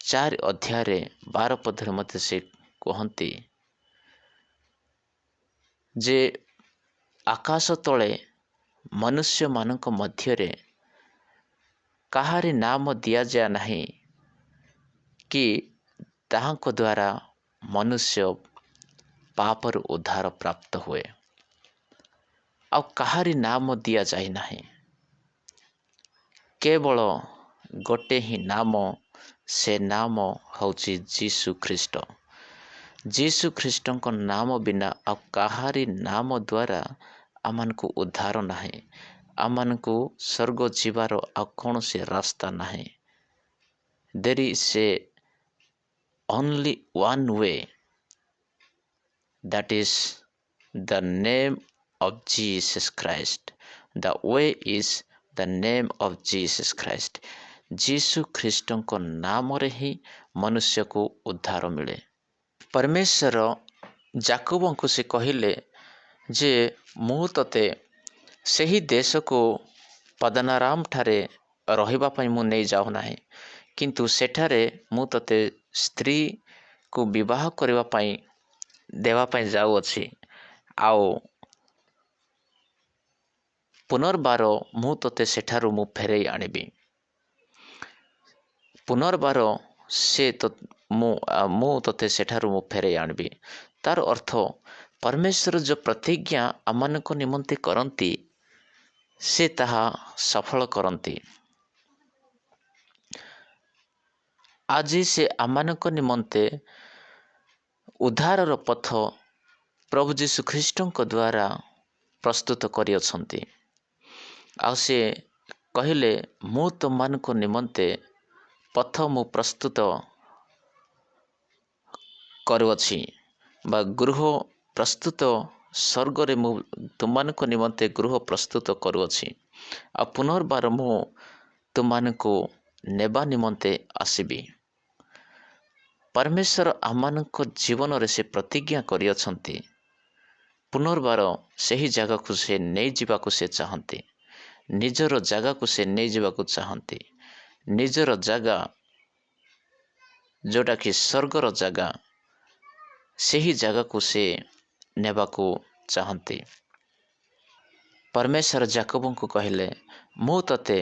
4 ଅଧ୍ୟାୟରେ 12 ପଦରେ ମଧ୍ୟ ସେ କୁହନ୍ତି ଯେ ଆକାଶ ତଳେ ମନୁଷ୍ୟମାନଙ୍କ ମଧ୍ୟରେ କାହାରି ନାମ ଦିଆଯାଏ ନାହିଁ କି ତାହାଙ୍କ ଦ୍ୱାରା ମନୁଷ୍ୟ ପାପରୁ ଉଦ୍ଧାର ପ୍ରାପ୍ତ ହୁଏ। ଆଉ କାହାରି ନାମ ଦିଆଯାଇ ନାହିଁ, କେବଳ ଗୋଟେ ହିଁ ନାମ, ସେ ନାମ ହେଉଛି ଯୀଶୁଖ୍ରୀଷ୍ଟ। ଯୀଶୁଖ୍ରୀଷ୍ଟଙ୍କ ନାମ ବିନା ଆଉ କାହାରି ନାମ ଦ୍ୱାରା ଆମମାନଙ୍କୁ ଉଦ୍ଧାର ନାହିଁ। ଆମମାନଙ୍କୁ ସ୍ୱର୍ଗ ଯିବାର ଆଉ କୌଣସି ରାସ୍ତା ନାହିଁ। There is only one way, that is the name of Jesus Christ. The way is the name of Jesus Christ. ଯୀଶୁଖ୍ରୀଷ୍ଟଙ୍କ ନାମରେ ହିଁ ମନୁଷ୍ୟକୁ ଉଦ୍ଧାର ମିଳେ। ପରମେଶ୍ୱର ଯାକୁବଙ୍କୁ ସେ କହିଲେ ଯେ ମୁଁ ତୋତେ ସେହି ଦେଶକୁ ପଦନାରାମ ଠାରେ ରହିବା ପାଇଁ ମୁଁ ନେଇ ଯାଉନାହିଁ, କିନ୍ତୁ ସେଠାରେ ମୁଁ ତୋତେ ସ୍ତ୍ରୀକୁ ବିବାହ କରିବା ପାଇଁ ଦେବା ପାଇଁ ଯାଉଅଛି। ଆଉ ପୁନର୍ବାର ମୁଁ ତୋତେ ସେଠାରୁ ମୁଁ ଫେରାଇ ଆଣିବି। ପୁନର୍ବାର ମୁଁ ତୋତେ ସେଠାରୁ ମୁଁ ଫେରାଇ ଆଣିବି। ତାର ଅର୍ଥ ପରମେଶ୍ୱର ଯେଉଁ ପ୍ରତିଜ୍ଞା ଆମମାନଙ୍କ ନିମନ୍ତେ କରନ୍ତି, ସେ ତାହା ସଫଳ କରନ୍ତି। ଆଜି ସେ ଆମମାନଙ୍କ ନିମନ୍ତେ ଉଦ୍ଧାରର ପଥ ପ୍ରଭୁ ଯୀଶୁଖ୍ରୀଷ୍ଟଙ୍କ ଦ୍ୱାରା ପ୍ରସ୍ତୁତ କରିଅଛନ୍ତି। ଆଉ ସେ କହିଲେ, ମୁଁ ତୁମମାନଙ୍କ ନିମନ୍ତେ ପଥ ମୁଁ ପ୍ରସ୍ତୁତ କରୁଅଛି ବା ଗୃହ ପ୍ରସ୍ତୁତ, ସ୍ୱର୍ଗରେ ମୁଁ ତୁମମାନଙ୍କ ନିମନ୍ତେ ଗୃହ ପ୍ରସ୍ତୁତ କରୁଅଛି। ଆଉ ପୁନର୍ବାର ମୁଁ ତୁମମାନଙ୍କୁ ନେବା ନିମନ୍ତେ ଆସିବି। ପରମେଶ୍ୱର ଆମମାନଙ୍କ ଜୀବନରେ ସେ ପ୍ରତିଜ୍ଞା କରିଅଛନ୍ତି। ପୁନର୍ବାର ସେହି ଜାଗାକୁ ସେ ନେଇଯିବାକୁ ସେ ଚାହାନ୍ତି। ନିଜର ଜାଗାକୁ ସେ ନେଇଯିବାକୁ ଚାହାନ୍ତି। ନିଜର ଜାଗା ଯେଉଁଟାକି ସ୍ୱର୍ଗର ଜାଗା, ସେହି ଜାଗାକୁ ସେ ନେବାକୁ ଚାହାନ୍ତି। ପରମେଶ୍ୱର ଯାକୋବଙ୍କୁ କହିଲେ, ମୁଁ ତୋତେ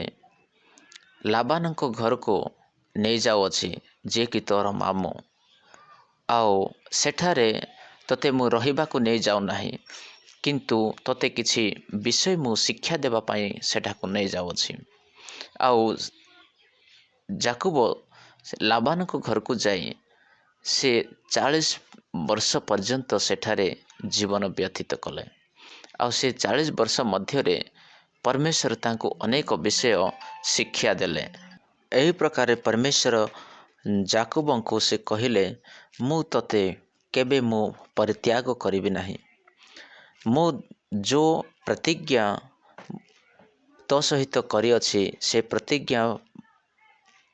ଲାବାନଙ୍କ ଘରକୁ ନେଇଯାଉଅଛି, ଯିଏକି ତୋର ମାମୁଁ। ଆଉ ସେଠାରେ ତୋତେ ମୁଁ ରହିବାକୁ ନେଇଯାଉନାହିଁ, କିନ୍ତୁ ତୋତେ କିଛି ବିଷୟ ମୁଁ ଶିକ୍ଷା ଦେବା ପାଇଁ ସେଠାକୁ ନେଇଯାଉଅଛି। ଆଉ ଯାକୋବ ଲାବାନଙ୍କ ଘରକୁ ଯାଇ ସେ 40 ବର୍ଷ ପର୍ଯ୍ୟନ୍ତ ସେଠାରେ ଜୀବନ ବ୍ୟତୀତ କଲେ। ଆଉ ସେ 40 ବର୍ଷ ମଧ୍ୟରେ ପରମେଶ୍ୱର ତାଙ୍କୁ ଅନେକ ବିଷୟ ଶିକ୍ଷା ଦେଲେ। ଏହି ପ୍ରକାର ପରମେଶ୍ୱର ଯାକୋବଙ୍କୁ ସେ କହିଲେ, ମୁଁ ତୋତେ କେବେ ମୁଁ ପରିତ୍ୟାଗ କରିବି ନାହିଁ। ମୁଁ ଯେଉଁ ପ୍ରତିଜ୍ଞା ତୋ ସହିତ କରିଅଛି, ସେ ପ୍ରତିଜ୍ଞା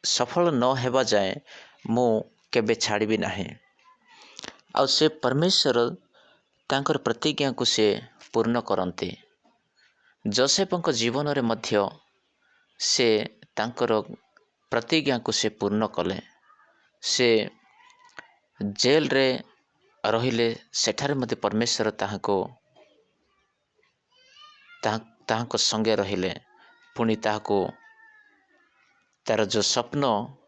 ସଫଳ ନ ହେବା ଯାଏଁ ମୁଁ କେବେ ଛାଡ଼ିବି ନାହିଁ। ଆଉ ସେ ପରମେଶ୍ୱର ତାଙ୍କର ପ୍ରତିଜ୍ଞାକୁ ସେ ପୂର୍ଣ୍ଣ କରନ୍ତି। ଯୋସେଫଙ୍କ ଜୀବନରେ ମଧ୍ୟ ସେ ତାଙ୍କର ପ୍ରତିଜ୍ଞାକୁ ସେ ପୂର୍ଣ୍ଣ କଲେ। ସେ ଜେଲରେ ରହିଲେ ସେଠାରେ ମଧ୍ୟ परमेश्वर ତାହାଙ୍କ ସଙ୍ଗେ ରହିଲେ। ପୁଣି ତାହାକୁ ତାର ଯେଉଁ ସ୍ୱପ୍ନ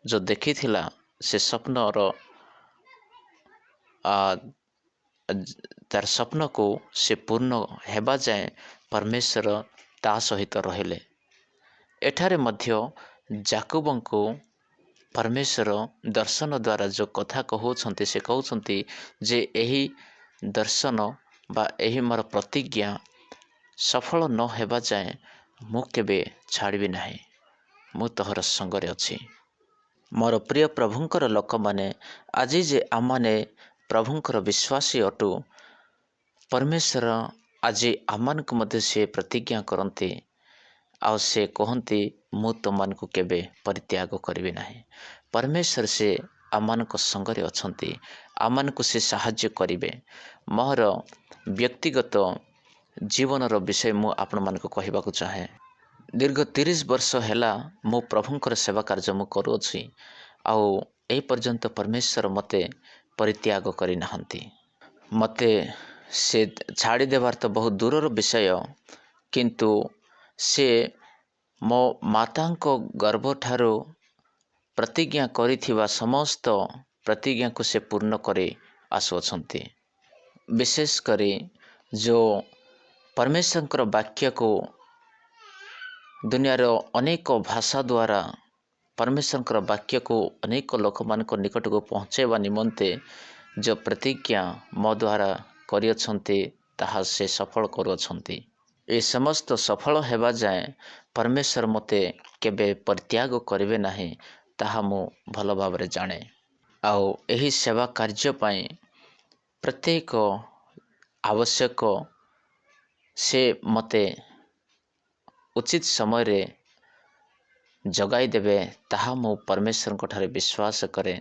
ଯେଉଁ ଦେଖିଥିଲା ସେ ସ୍ୱପ୍ନର ତାର ସ୍ୱପ୍ନକୁ ସେ ପୂର୍ଣ୍ଣ ହେବା ଯାଏଁ परमेश्वर ତା ସହିତ ରହିଲେ। ଏଠାରେ ମଧ୍ୟ ଯାକୋବଙ୍କୁ परमेश्वर ଦର୍ଶନ ଦ୍ୱାରା ଯେଉଁ କଥା କହୁଛନ୍ତି ସେ କହୁଛନ୍ତି ଯେ ଏହି ଦର୍ଶନ ବା ଏହି ମୋର ପ୍ରତିଜ୍ଞା ସଫଳ ନ ହେବା ଯାଏଁ ମୁଁ କେବେ ଛାଡ଼ିବି ନାହିଁ, ମୁଁ ତୋହର ସଙ୍ଗରେ ଅଛି। ମୋର ପ୍ରିୟ ପ୍ରଭୁଙ୍କର ଲୋକମାନେ, ଆଜି ଯେ ଆମମାନେ ପ୍ରଭୁଙ୍କର ବିଶ୍ୱାସୀ ଅଟୁ, परमेश्वर ଆଜି ଆମମାନଙ୍କୁ ମଧ୍ୟ ସେ ପ୍ରତିଜ୍ଞା କରନ୍ତି ଆଉ ସେ କହନ୍ତି ମୁଁ ତୁମମାନଙ୍କୁ କେବେ ପରିତ୍ୟାଗ କରିବି ନାହିଁ। परमेश्वर ସେ ଆମମାନଙ୍କ ସଙ୍ଗରେ ଅଛନ୍ତି, ଆମମାନଙ୍କୁ ସେ ସାହାଯ୍ୟ କରିବେ। ମୋର ବ୍ୟକ୍ତିଗତ ଜୀବନର ବିଷୟ ମୁଁ ଆପଣମାନଙ୍କୁ କହିବାକୁ ଚାହେଁ। ଦୀର୍ଘ 30 ବର୍ଷ ହେଲା ମୁଁ ପ୍ରଭୁଙ୍କର ସେବା କାର୍ଯ୍ୟ ମୁଁ କରୁଅଛି ଆଉ ଏହି ପର୍ଯ୍ୟନ୍ତ परमेश्वर ମୋତେ ପରିତ୍ୟାଗ କରିନାହାନ୍ତି। ମୋତେ ସେ ଛାଡ଼ିଦେବାର ତ ବହୁତ ଦୂରର ବିଷୟ, କିନ୍ତୁ ସେ ମୋ ମାତାଙ୍କ ଗର୍ଭଠାରୁ ପ୍ରତିଜ୍ଞା କରିଥିବା ସମସ୍ତ ପ୍ରତିଜ୍ଞାକୁ ସେ ପୂର୍ଣ୍ଣ କରି ଆସୁଅଛନ୍ତି। ବିଶେଷ କରି ଯେଉଁ परमेश्वरଙ୍କର ବାକ୍ୟକୁ ଦୁନିଆର ଅନେକ ଭାଷା ଦ୍ୱାରା परमेश्वरଙ୍କର ବାକ୍ୟକୁ ଅନେକ ଲୋକମାନଙ୍କ ନିକଟକୁ ପହଞ୍ଚାଇବା ନିମନ୍ତେ ଯେଉଁ ପ୍ରତିଜ୍ଞା ମୋ ଦ୍ୱାରା କରିଅଛନ୍ତି ତାହା ସେ ସଫଳ କରୁଅଛନ୍ତି। ଏ ସମସ୍ତ ସଫଳ ହେବା ଯାଏଁ परमेश्वर ମୋତେ କେବେ ପରିତ୍ୟାଗ କରିବେ ନାହିଁ, ତାହା ମୁଁ ଭଲ ଭାବରେ ଜାଣେ। ଆଉ ଏହି ସେବା କାର୍ଯ୍ୟ ପାଇଁ ପ୍ରତ୍ୟେକ ଆବଶ୍ୟକ ସେ ମୋତେ ଉଚିତ ସମୟରେ ଯୋଗାଇ ଦେବେ, ତାହା ମୁଁ परमेश्वरଙ୍କ ଠାରେ ବିଶ୍ୱାସ କରେ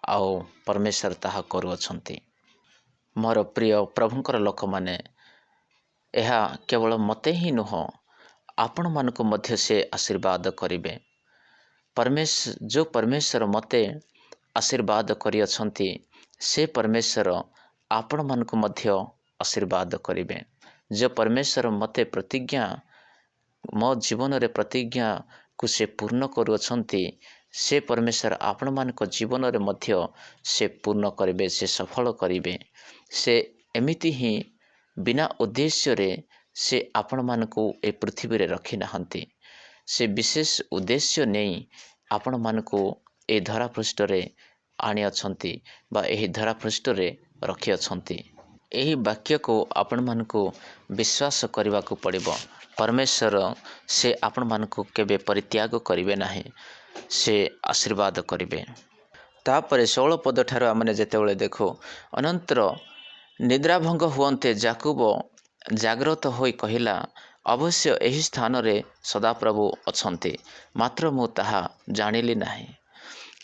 ଆଉ परमेश्वर ତାହା କରୁଅଛନ୍ତି। ମୋର ପ୍ରିୟ ପ୍ରଭୁଙ୍କର ଲୋକମାନେ, ଏହା କେବଳ ମୋତେ ହିଁ ନୁହଁ, ଆପଣମାନଙ୍କୁ ମଧ୍ୟ ସେ ଆଶୀର୍ବାଦ କରିବେ। ଯେଉଁ परमेश्वर ମୋତେ ଆଶୀର୍ବାଦ କରିଅଛନ୍ତି ସେ परमेश्वर ଆପଣମାନଙ୍କୁ ମଧ୍ୟ ଆଶୀର୍ବାଦ କରିବେ। ଯେଉଁ परमेश्वर ମୋତେ ପ୍ରତିଜ୍ଞା ମୋ ଜୀବନରେ ପ୍ରତିଜ୍ଞାକୁ ସେ ପୂର୍ଣ୍ଣ କରୁଅଛନ୍ତି ସେ परमेश्वर ଆପଣମାନଙ୍କ ଜୀବନରେ ମଧ୍ୟ ସେ ପୂର୍ଣ୍ଣ କରିବେ, ସେ ସଫଳ କରିବେ। ସେ ଏମିତି ହିଁ ବିନା ଉଦ୍ଦେଶ୍ୟରେ ସେ ଆପଣମାନଙ୍କୁ ଏ ପୃଥିବୀରେ ରଖିନାହାନ୍ତି। ସେ ବିଶେଷ ଉଦ୍ଦେଶ୍ୟ ନେଇ ଆପଣମାନଙ୍କୁ ଏ ଧରାପୃଷ୍ଠରେ ଆଣିଅଛନ୍ତି ବା ଏହି ଧରାପୃଷ୍ଠରେ ରଖିଅଛନ୍ତି। ଏହି ବାକ୍ୟକୁ ଆପଣମାନଙ୍କୁ ବିଶ୍ୱାସ କରିବାକୁ ପଡ଼ିବ। परमेश्वर ସେ ଆପଣମାନଙ୍କୁ କେବେ ପରିତ୍ୟାଗ କରିବେ ନାହିଁ, ସେ ଆଶୀର୍ବାଦ କରିବେ। ତାପରେ 16 ପଦ ଠାରୁ ଆମେ ଯେତେବେଳେ ଦେଖୁ, ଅନନ୍ତର ନିଦ୍ରାଭଙ୍ଗ ହୁଅନ୍ତେ ଯାକୋବ ଜାଗ୍ରତ ହୋଇ କହିଲା, ଅବଶ୍ୟ ଏହି ସ୍ଥାନରେ ସଦାପ୍ରଭୁ ଅଛନ୍ତି, ମାତ୍ର ମୁଁ ତାହା ଜାଣିଲି ନାହିଁ।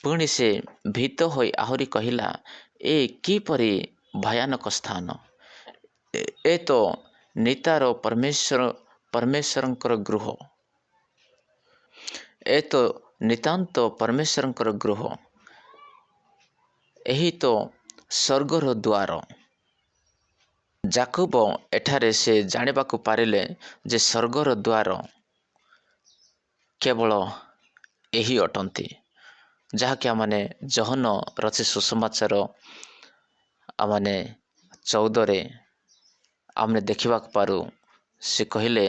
ପୁଣି ସେ ଭୀତ ହୋଇ ଆହୁରି କହିଲା, ଏ କିପରି ଭୟାନକ ସ୍ଥାନ! ଏ ତ ନିତାର परमेश्वरଙ୍କର ଗୃହ, ଏ ତ ନିତାନ୍ତ परमेश्वरଙ୍କର ଗୃହ, ଏହି ତ ସ୍ୱର୍ଗର ଦ୍ୱାର। ଯାକୋବ ଏଠାରେ ସେ ଜାଣିବାକୁ ପାରିଲେ ଯେ ସ୍ୱର୍ଗର ଦ୍ୱାର କେବଳ ଏହି ଅଟନ୍ତି, ଯାହାକି ଆମମାନେ ଯୋହନ ରଚିତ ସୁସମାଚାର 14 ଆମେ ଦେଖିବାକୁ ପାରୁ। ସେ କହିଲେ,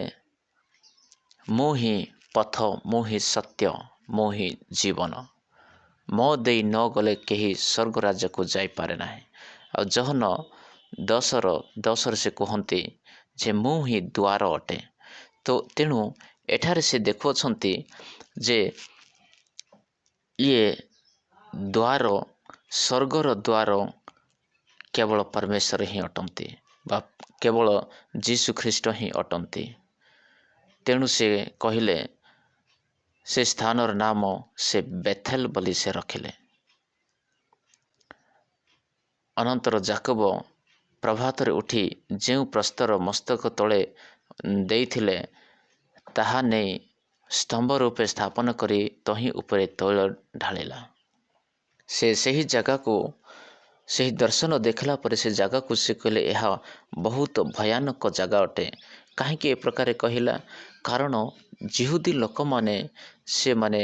ମୁଁ ହିଁ ପଥ, ମୁଁ ହିଁ ସତ୍ୟ, ମୁଁ ହିଁ ଜୀବନ, ମୋ ଦେଇ ନ ଗଲେ କେହି ସ୍ୱର୍ଗ ରାଜ୍ୟକୁ ଯାଇପାରେ ନାହିଁ। ଆଉ ଯୋହନ 10:10 ସେ କୁହନ୍ତି ଯେ ମୁଁ ହିଁ ଦ୍ୱାର ଅଟେ। ତ ତେଣୁ ଏଠାରେ ସେ ଦେଖୁଅଛନ୍ତି ଯେ ଇଏ ଦ୍ୱାର, ସ୍ୱର୍ଗର ଦ୍ୱାର କେବଳ परमेश्वर ହିଁ ଅଟନ୍ତି ବା କେବଳ ଯୀଶୁ ଖ୍ରୀଷ୍ଟ ହିଁ ଅଟନ୍ତି। ତେଣୁ ସେ କହିଲେ, ସେ ସ୍ଥାନର ନାମ ସେ ବେଥେଲ ବୋଲି ସେ ରଖିଲେ। ଅନନ୍ତର ଯାକୋବ ପ୍ରଭାତରେ ଉଠି ଯେଉଁ ପ୍ରସ୍ତର ମସ୍ତକ ତଳେ ଦେଇଥିଲେ ତାହା ନେଇ ସ୍ତମ୍ଭ ରୂପେ ସ୍ଥାପନ କରି ତହିଁ ଉପରେ ତୈଳ ଢାଳିଲା। ସେ ସେହି ଜାଗାକୁ ସେହି ଦର୍ଶନ ଦେଖିଲା ପରେ ସେ ଜାଗାକୁ ସେ କହିଲେ ଏହା ବହୁତ ଭୟାନକ ଜାଗା ଅଟେ। କାହିଁକି ଏ ପ୍ରକାର କହିଲା? କାରଣ ଜିହୁଦୀ ଲୋକମାନେ ସେମାନେ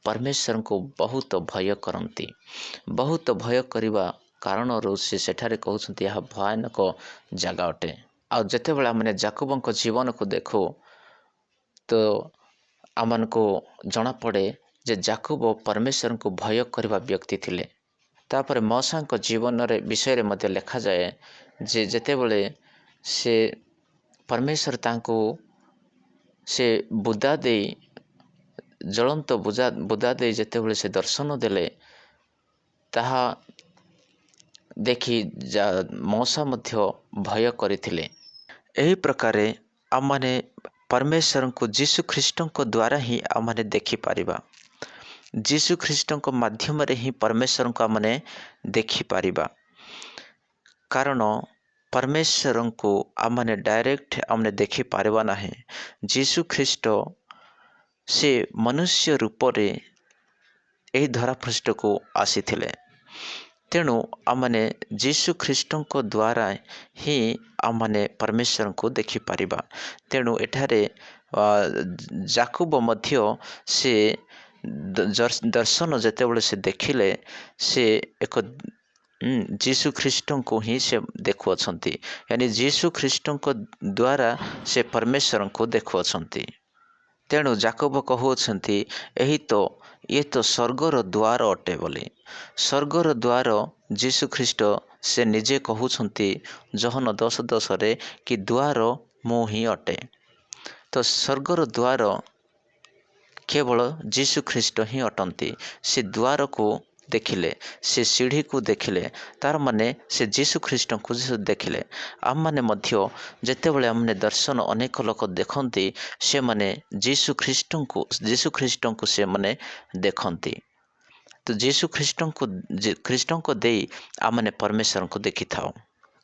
ପରମେଶ୍ୱରଙ୍କୁ ବହୁତ ଭୟ କରନ୍ତି। ବହୁତ ଭୟ କରିବା କାରଣରୁ ସେ ସେଠାରେ କହୁଛନ୍ତି ଏହା ଭୟାନକ ଜାଗା ଅଟେ। ଆଉ ଯେତେବେଳେ ଆମେ ଯାକୋବଙ୍କ ଜୀବନକୁ ଦେଖୁ ତ ଆମମାନଙ୍କୁ ଜଣାପଡ଼େ ଯେ ଯାକୋବ ପରମେଶ୍ୱରଙ୍କୁ ଭୟ କରିବା ବ୍ୟକ୍ତି ଥିଲେ। ତାପରେ ମୋଶାଙ୍କ ଜୀବନରେ ବିଷୟରେ ମଧ୍ୟ ଲେଖାଯାଏ ଯେ ଯେତେବେଳେ ସେ ପରମେଶ୍ୱର ତାଙ୍କୁ ସେ ବୁଦା ଦେଇ ଜ୍ୱଳନ୍ତ ବୁଦା ଦେଇ ଯେତେବେଳେ ସେ ଦର୍ଶନ ଦେଲେ ତାହା ଦେଖି ମୋଶା ମଧ୍ୟ ଭୟ କରିଥିଲେ। ଏହି ପ୍ରକାରେ ଆମମାନେ ପରମେଶ୍ୱରଙ୍କୁ ଯୀଶୁ ଖ୍ରୀଷ୍ଟଙ୍କ ଦ୍ୱାରା ହିଁ ଆମମାନେ ଦେଖିପାରିବା। ଯୀଶୁ ଖ୍ରୀଷ୍ଟଙ୍କ ମାଧ୍ୟମରେ ହିଁ ପରମେଶ୍ୱରଙ୍କୁ ଆମମାନେ ଦେଖିପାରିବା। କାରଣ ପରମେଶ୍ୱରଙ୍କୁ ଆମମାନେ ଡାଇରେକ୍ଟ ଆମମାନେ ଦେଖିପାରିବା ନାହିଁ। ଯୀଶୁ ଖ୍ରୀଷ୍ଟ ସେ ମନୁଷ୍ୟ ରୂପରେ ଏହି ଧରାପୃଷ୍ଠକୁ ଆସିଥିଲେ। ତେଣୁ ଆମମାନେ ଯୀଶୁ ଖ୍ରୀଷ୍ଟଙ୍କ ଦ୍ୱାରା ହିଁ ଆମମାନେ ପରମେଶ୍ୱରଙ୍କୁ ଦେଖିପାରିବା। ତେଣୁ ଏଠାରେ ଯାକୋବ ମଧ୍ୟ ସେ ଦର୍ଶନ ଯେତେବେଳେ ସେ ଦେଖିଲେ ସେ ଏକ ଯୀଶୁ ଖ୍ରୀଷ୍ଟଙ୍କୁ ହିଁ ସେ ଦେଖୁଅଛନ୍ତି। यानी ଯୀଶୁ ଖ୍ରୀଷ୍ଟଙ୍କ ଦ୍ୱାରା ସେ ପରମେଶ୍ୱରଙ୍କୁ ଦେଖୁଅଛନ୍ତି। ତେଣୁ ଯାକୋବ କହୁଅଛନ୍ତି ଇଏ ତ ସ୍ୱର୍ଗର ଦ୍ୱାର ଅଟେ ବୋଲି। ସ୍ୱର୍ଗର ଦ୍ୱାର ଯୀଶୁ ଖ୍ରୀଷ୍ଟ ସେ ନିଜେ କହୁଛନ୍ତି ଯୋହନ 10:10 କି ଦ୍ୱାର ମୁଁ ହିଁ ଅଟେ। ତ ସ୍ୱର୍ଗର ଦ୍ୱାର କେବଳ ଯୀଶୁ ଖ୍ରୀଷ୍ଟ ହିଁ ଅଟନ୍ତି। ସେ ଦ୍ୱାରକୁ ଦେଖିଲେ, ସେ ସିଢ଼ିକୁ ଦେଖିଲେ, ତାର ମାନେ ସେ ଯୀଶୁ ଖ୍ରୀଷ୍ଟଙ୍କୁ ଦେଖିଲେ। ଆମମାନେ ମଧ୍ୟ ଯେତେବେଳେ ଆମମାନେ ଦର୍ଶନ ଅନେକ ଲୋକ ଦେଖନ୍ତି ସେମାନେ ଯୀଶୁ ଖ୍ରୀଷ୍ଟଙ୍କୁ ସେମାନେ ଦେଖନ୍ତି। ତ ଯୀଶୁ ଖ୍ରୀଷ୍ଟଙ୍କ ଦେଇ ଆମମାନେ ପରମେଶ୍ୱରଙ୍କୁ ଦେଖିଥାଉ।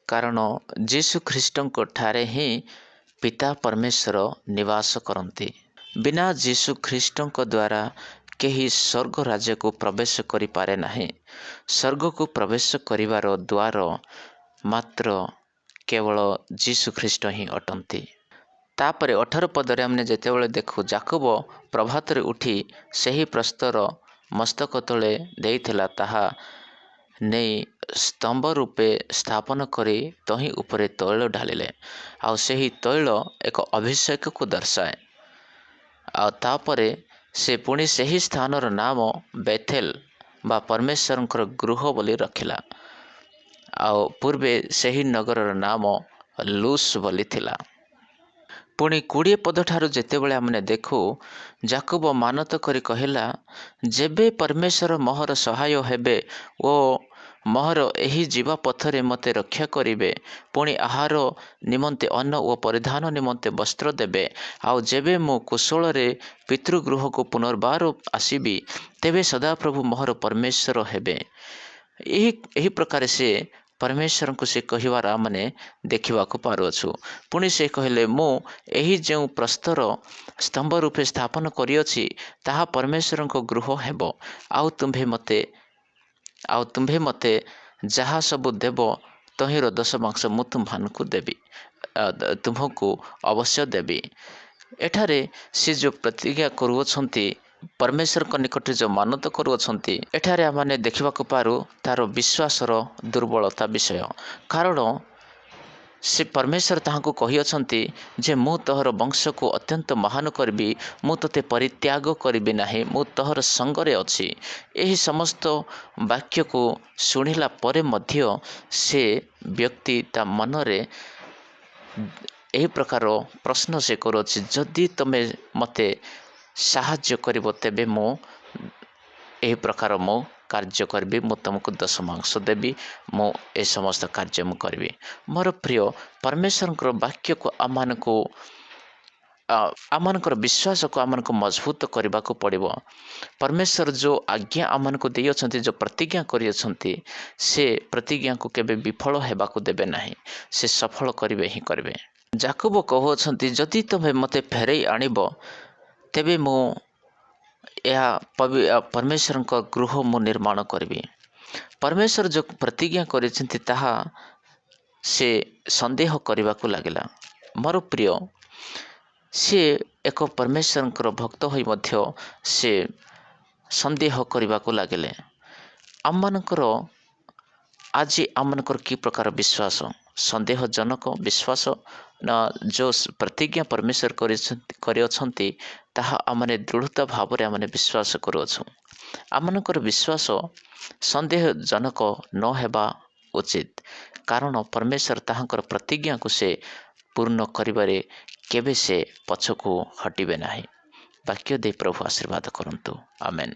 କାରଣ ଯୀଶୁ ଖ୍ରୀଷ୍ଟଙ୍କ ଠାରେ ହିଁ ପିତା ପରମେଶ୍ୱର ନିବାସ କରନ୍ତି। ବିନା ଯୀଶୁ ଖ୍ରୀଷ୍ଟଙ୍କ ଦ୍ୱାରା କେହି ସ୍ୱର୍ଗ ରାଜ୍ୟକୁ ପ୍ରବେଶ କରିପାରେ ନାହିଁ। ସ୍ୱର୍ଗକୁ ପ୍ରବେଶ କରିବାର ଦ୍ୱାର ମାତ୍ର କେବଳ ଯୀଶୁ ଖ୍ରୀଷ୍ଟ ହିଁ ଅଟନ୍ତି। ତାପରେ 18 ପଦରେ ଆମେ ଯେତେବେଳେ ଦେଖୁ ଯାକୋବ ପ୍ରଭାତରେ ଉଠି ସେହି ପ୍ରସ୍ତର ମସ୍ତକ ତଳେ ଦେଇଥିଲା ତାହା ନେଇ ସ୍ତମ୍ଭ ରୂପେ ସ୍ଥାପନ କରି ତହିଁ ଉପରେ ତୈଳ ଢାଳିଲେ। ଆଉ ସେହି ତୈଳ ଏକ ଅଭିଷେକକୁ ଦର୍ଶାଏ। ଆଉ ତାପରେ ସେ ପୁଣି ସେହି ସ୍ଥାନର ନାମ ବେଥେଲ ବା ପରମେଶ୍ୱରଙ୍କର ଗୃହ ବୋଲି ରଖିଲା। ଆଉ ପୂର୍ବେ ସେହି ନଗରର ନାମ ଲୁସ୍ ବୋଲି ଥିଲା। ପୁଣି 20 ପଦଠାରୁ ଯେତେବେଳେ ଆମେ ଦେଖୁ ଯାକୋବ ମାନତ କରି କହିଲା ଯେବେ ପରମେଶ୍ୱର ମୋହର ସହାୟ ହେବେ ଓ ମୋହର ଏହି ଯିବା ପଥରେ ମୋତେ ରକ୍ଷା କରିବେ, ପୁଣି ଆହାର ନିମନ୍ତେ ଅନ୍ନ ଓ ପରିଧାନ ନିମନ୍ତେ ବସ୍ତ୍ର ଦେବେ, ଆଉ ଯେବେ ମୁଁ କୁଶଳରେ ପିତୃଗୃହକୁ ପୁନର୍ବାର ଆସିବି ତେବେ ସଦାପ୍ରଭୁ ମୋହର ପରମେଶ୍ୱର ହେବେ। ଏହି ପ୍ରକାର ସେ ପରମେଶ୍ୱରଙ୍କୁ ସେ କହିବାର ଆମେ ଦେଖିବାକୁ ପାରୁଅଛୁ। ପୁଣି ସେ କହିଲେ ମୁଁ ଏହି ଯେଉଁ ପ୍ରସ୍ତର ସ୍ତମ୍ଭ ରୂପେ ସ୍ଥାପନ କରିଅଛି ତାହା ପରମେଶ୍ୱରଙ୍କ ଗୃହ ହେବ। ଆଉ ତୁମ୍ଭେ ମୋତେ ଯାହା ସବୁ ଦେବ ତହିଁର 10% ମୁଁ ତୁମ୍ଭଙ୍କୁ ଅବଶ୍ୟ ଦେବି। ଏଠାରେ ସେ ଯେଉଁ ପ୍ରତିଜ୍ଞା କରୁଅଛନ୍ତି ପରମେଶ୍ୱରଙ୍କ ନିକଟରେ ଯେଉଁ ମାନତ କରୁଅଛନ୍ତି ଏଠାରେ ଆମେ ଦେଖିବାକୁ ପାରୁ ତାର ବିଶ୍ୱାସର ଦୁର୍ବଳତା ବିଷୟ। କାରଣ ସେ ପରମେଶ୍ୱର ତାହାଙ୍କୁ କହିଅଛନ୍ତି ଯେ ମୁଁ ତୋହର ବଂଶକୁ ଅତ୍ୟନ୍ତ ମହାନ କରିବି, ମୁଁ ତୋତେ ପରିତ୍ୟାଗ କରିବି ନାହିଁ, ମୁଁ ତୋହର ସଙ୍ଗରେ ଅଛି। ଏହି ସମସ୍ତ ବାକ୍ୟକୁ ଶୁଣିଲା ପରେ ମଧ୍ୟ ସେ ବ୍ୟକ୍ତି ତା ମନରେ ଏହି ପ୍ରକାର ପ୍ରଶ୍ନ ସେ କରୁଅଛି ଯଦି ତୁମେ ମୋତେ ସାହାଯ୍ୟ କରିବ ତେବେ ମୁଁ ଏହି ପ୍ରକାର ମୁଁ କାର୍ଯ୍ୟ କରିବି, ମୁଁ ତୁମକୁ 10% ଦେବି, ମୁଁ ଏ ସମସ୍ତ କାର୍ଯ୍ୟ ମୁଁ କରିବି। ମୋର ପ୍ରିୟ ପରମେଶ୍ୱରଙ୍କର ବାକ୍ୟକୁ ଆମମାନଙ୍କର ବିଶ୍ୱାସକୁ ଆମମାନଙ୍କୁ ମଜବୁତ କରିବାକୁ ପଡ଼ିବ। ପରମେଶ୍ୱର ଯେଉଁ ଆଜ୍ଞା ଆମମାନଙ୍କୁ ଦେଇଅଛନ୍ତି, ଯେଉଁ ପ୍ରତିଜ୍ଞା କରିଅଛନ୍ତି ସେ ପ୍ରତିଜ୍ଞାକୁ କେବେ ବିଫଳ ହେବାକୁ ଦେବେ ନାହିଁ। ସେ ସଫଳ କରିବେ ହିଁ କରିବେ। ଯାକୋବ କହୁଅଛନ୍ତି ଯଦି ତୁମେ ମୋତେ ଫେରାଇ ଆଣିବ ତେବେ ମୁଁ ଏହା ପରମେଶ୍ୱରଙ୍କ ଗୃହ ମୁଁ ନିର୍ମାଣ କରିବି। परमेश्वर जो प्रतिज्ञा କରିଛନ୍ତି ତାहा ସେ ସନ୍ଦେହ କରିବାକୁ ଲାଗିଲା। ମୋର ପ୍ରିୟ, ସିଏ ଏକ ପରମେଶ୍ୱରଙ୍କର ଭକ୍ତ ହୋଇ ମଧ୍ୟ ସେ ସନ୍ଦେହ କରିବାକୁ ଲାଗିଲେ। ଆମମାନଙ୍କର ଆଜି ଆମମାନଙ୍କର କି ପ୍ରକାର ବିଶ୍ୱାସ? ସନ୍ଦେହଜନକ ବିଶ୍ୱାସ ନା ଯେଉଁ ପ୍ରତିଜ୍ଞା ପରମେଶ୍ୱର କରିଅଛନ୍ତି ତାହା ଆମମାନେ ଦୃଢ଼ତା ଭାବରେ ଆମମାନେ ବିଶ୍ୱାସ କରୁଅଛୁ। ଆମମାନଙ୍କର ବିଶ୍ୱାସ ସନ୍ଦେହଜନକ ନ ହେବା ଉଚିତ, କାରଣ ପରମେଶ୍ୱର ତାହାଙ୍କର ପ୍ରତିଜ୍ଞାକୁ ସେ ପୂର୍ଣ୍ଣ କରିବାରେ କେବେ ସେ ପଛକୁ ହଟିବେ ନାହିଁ। ବାକ୍ୟ ଦେଇ ପ୍ରଭୁ ଆଶୀର୍ବାଦ କରନ୍ତୁ। ଆମେନ୍।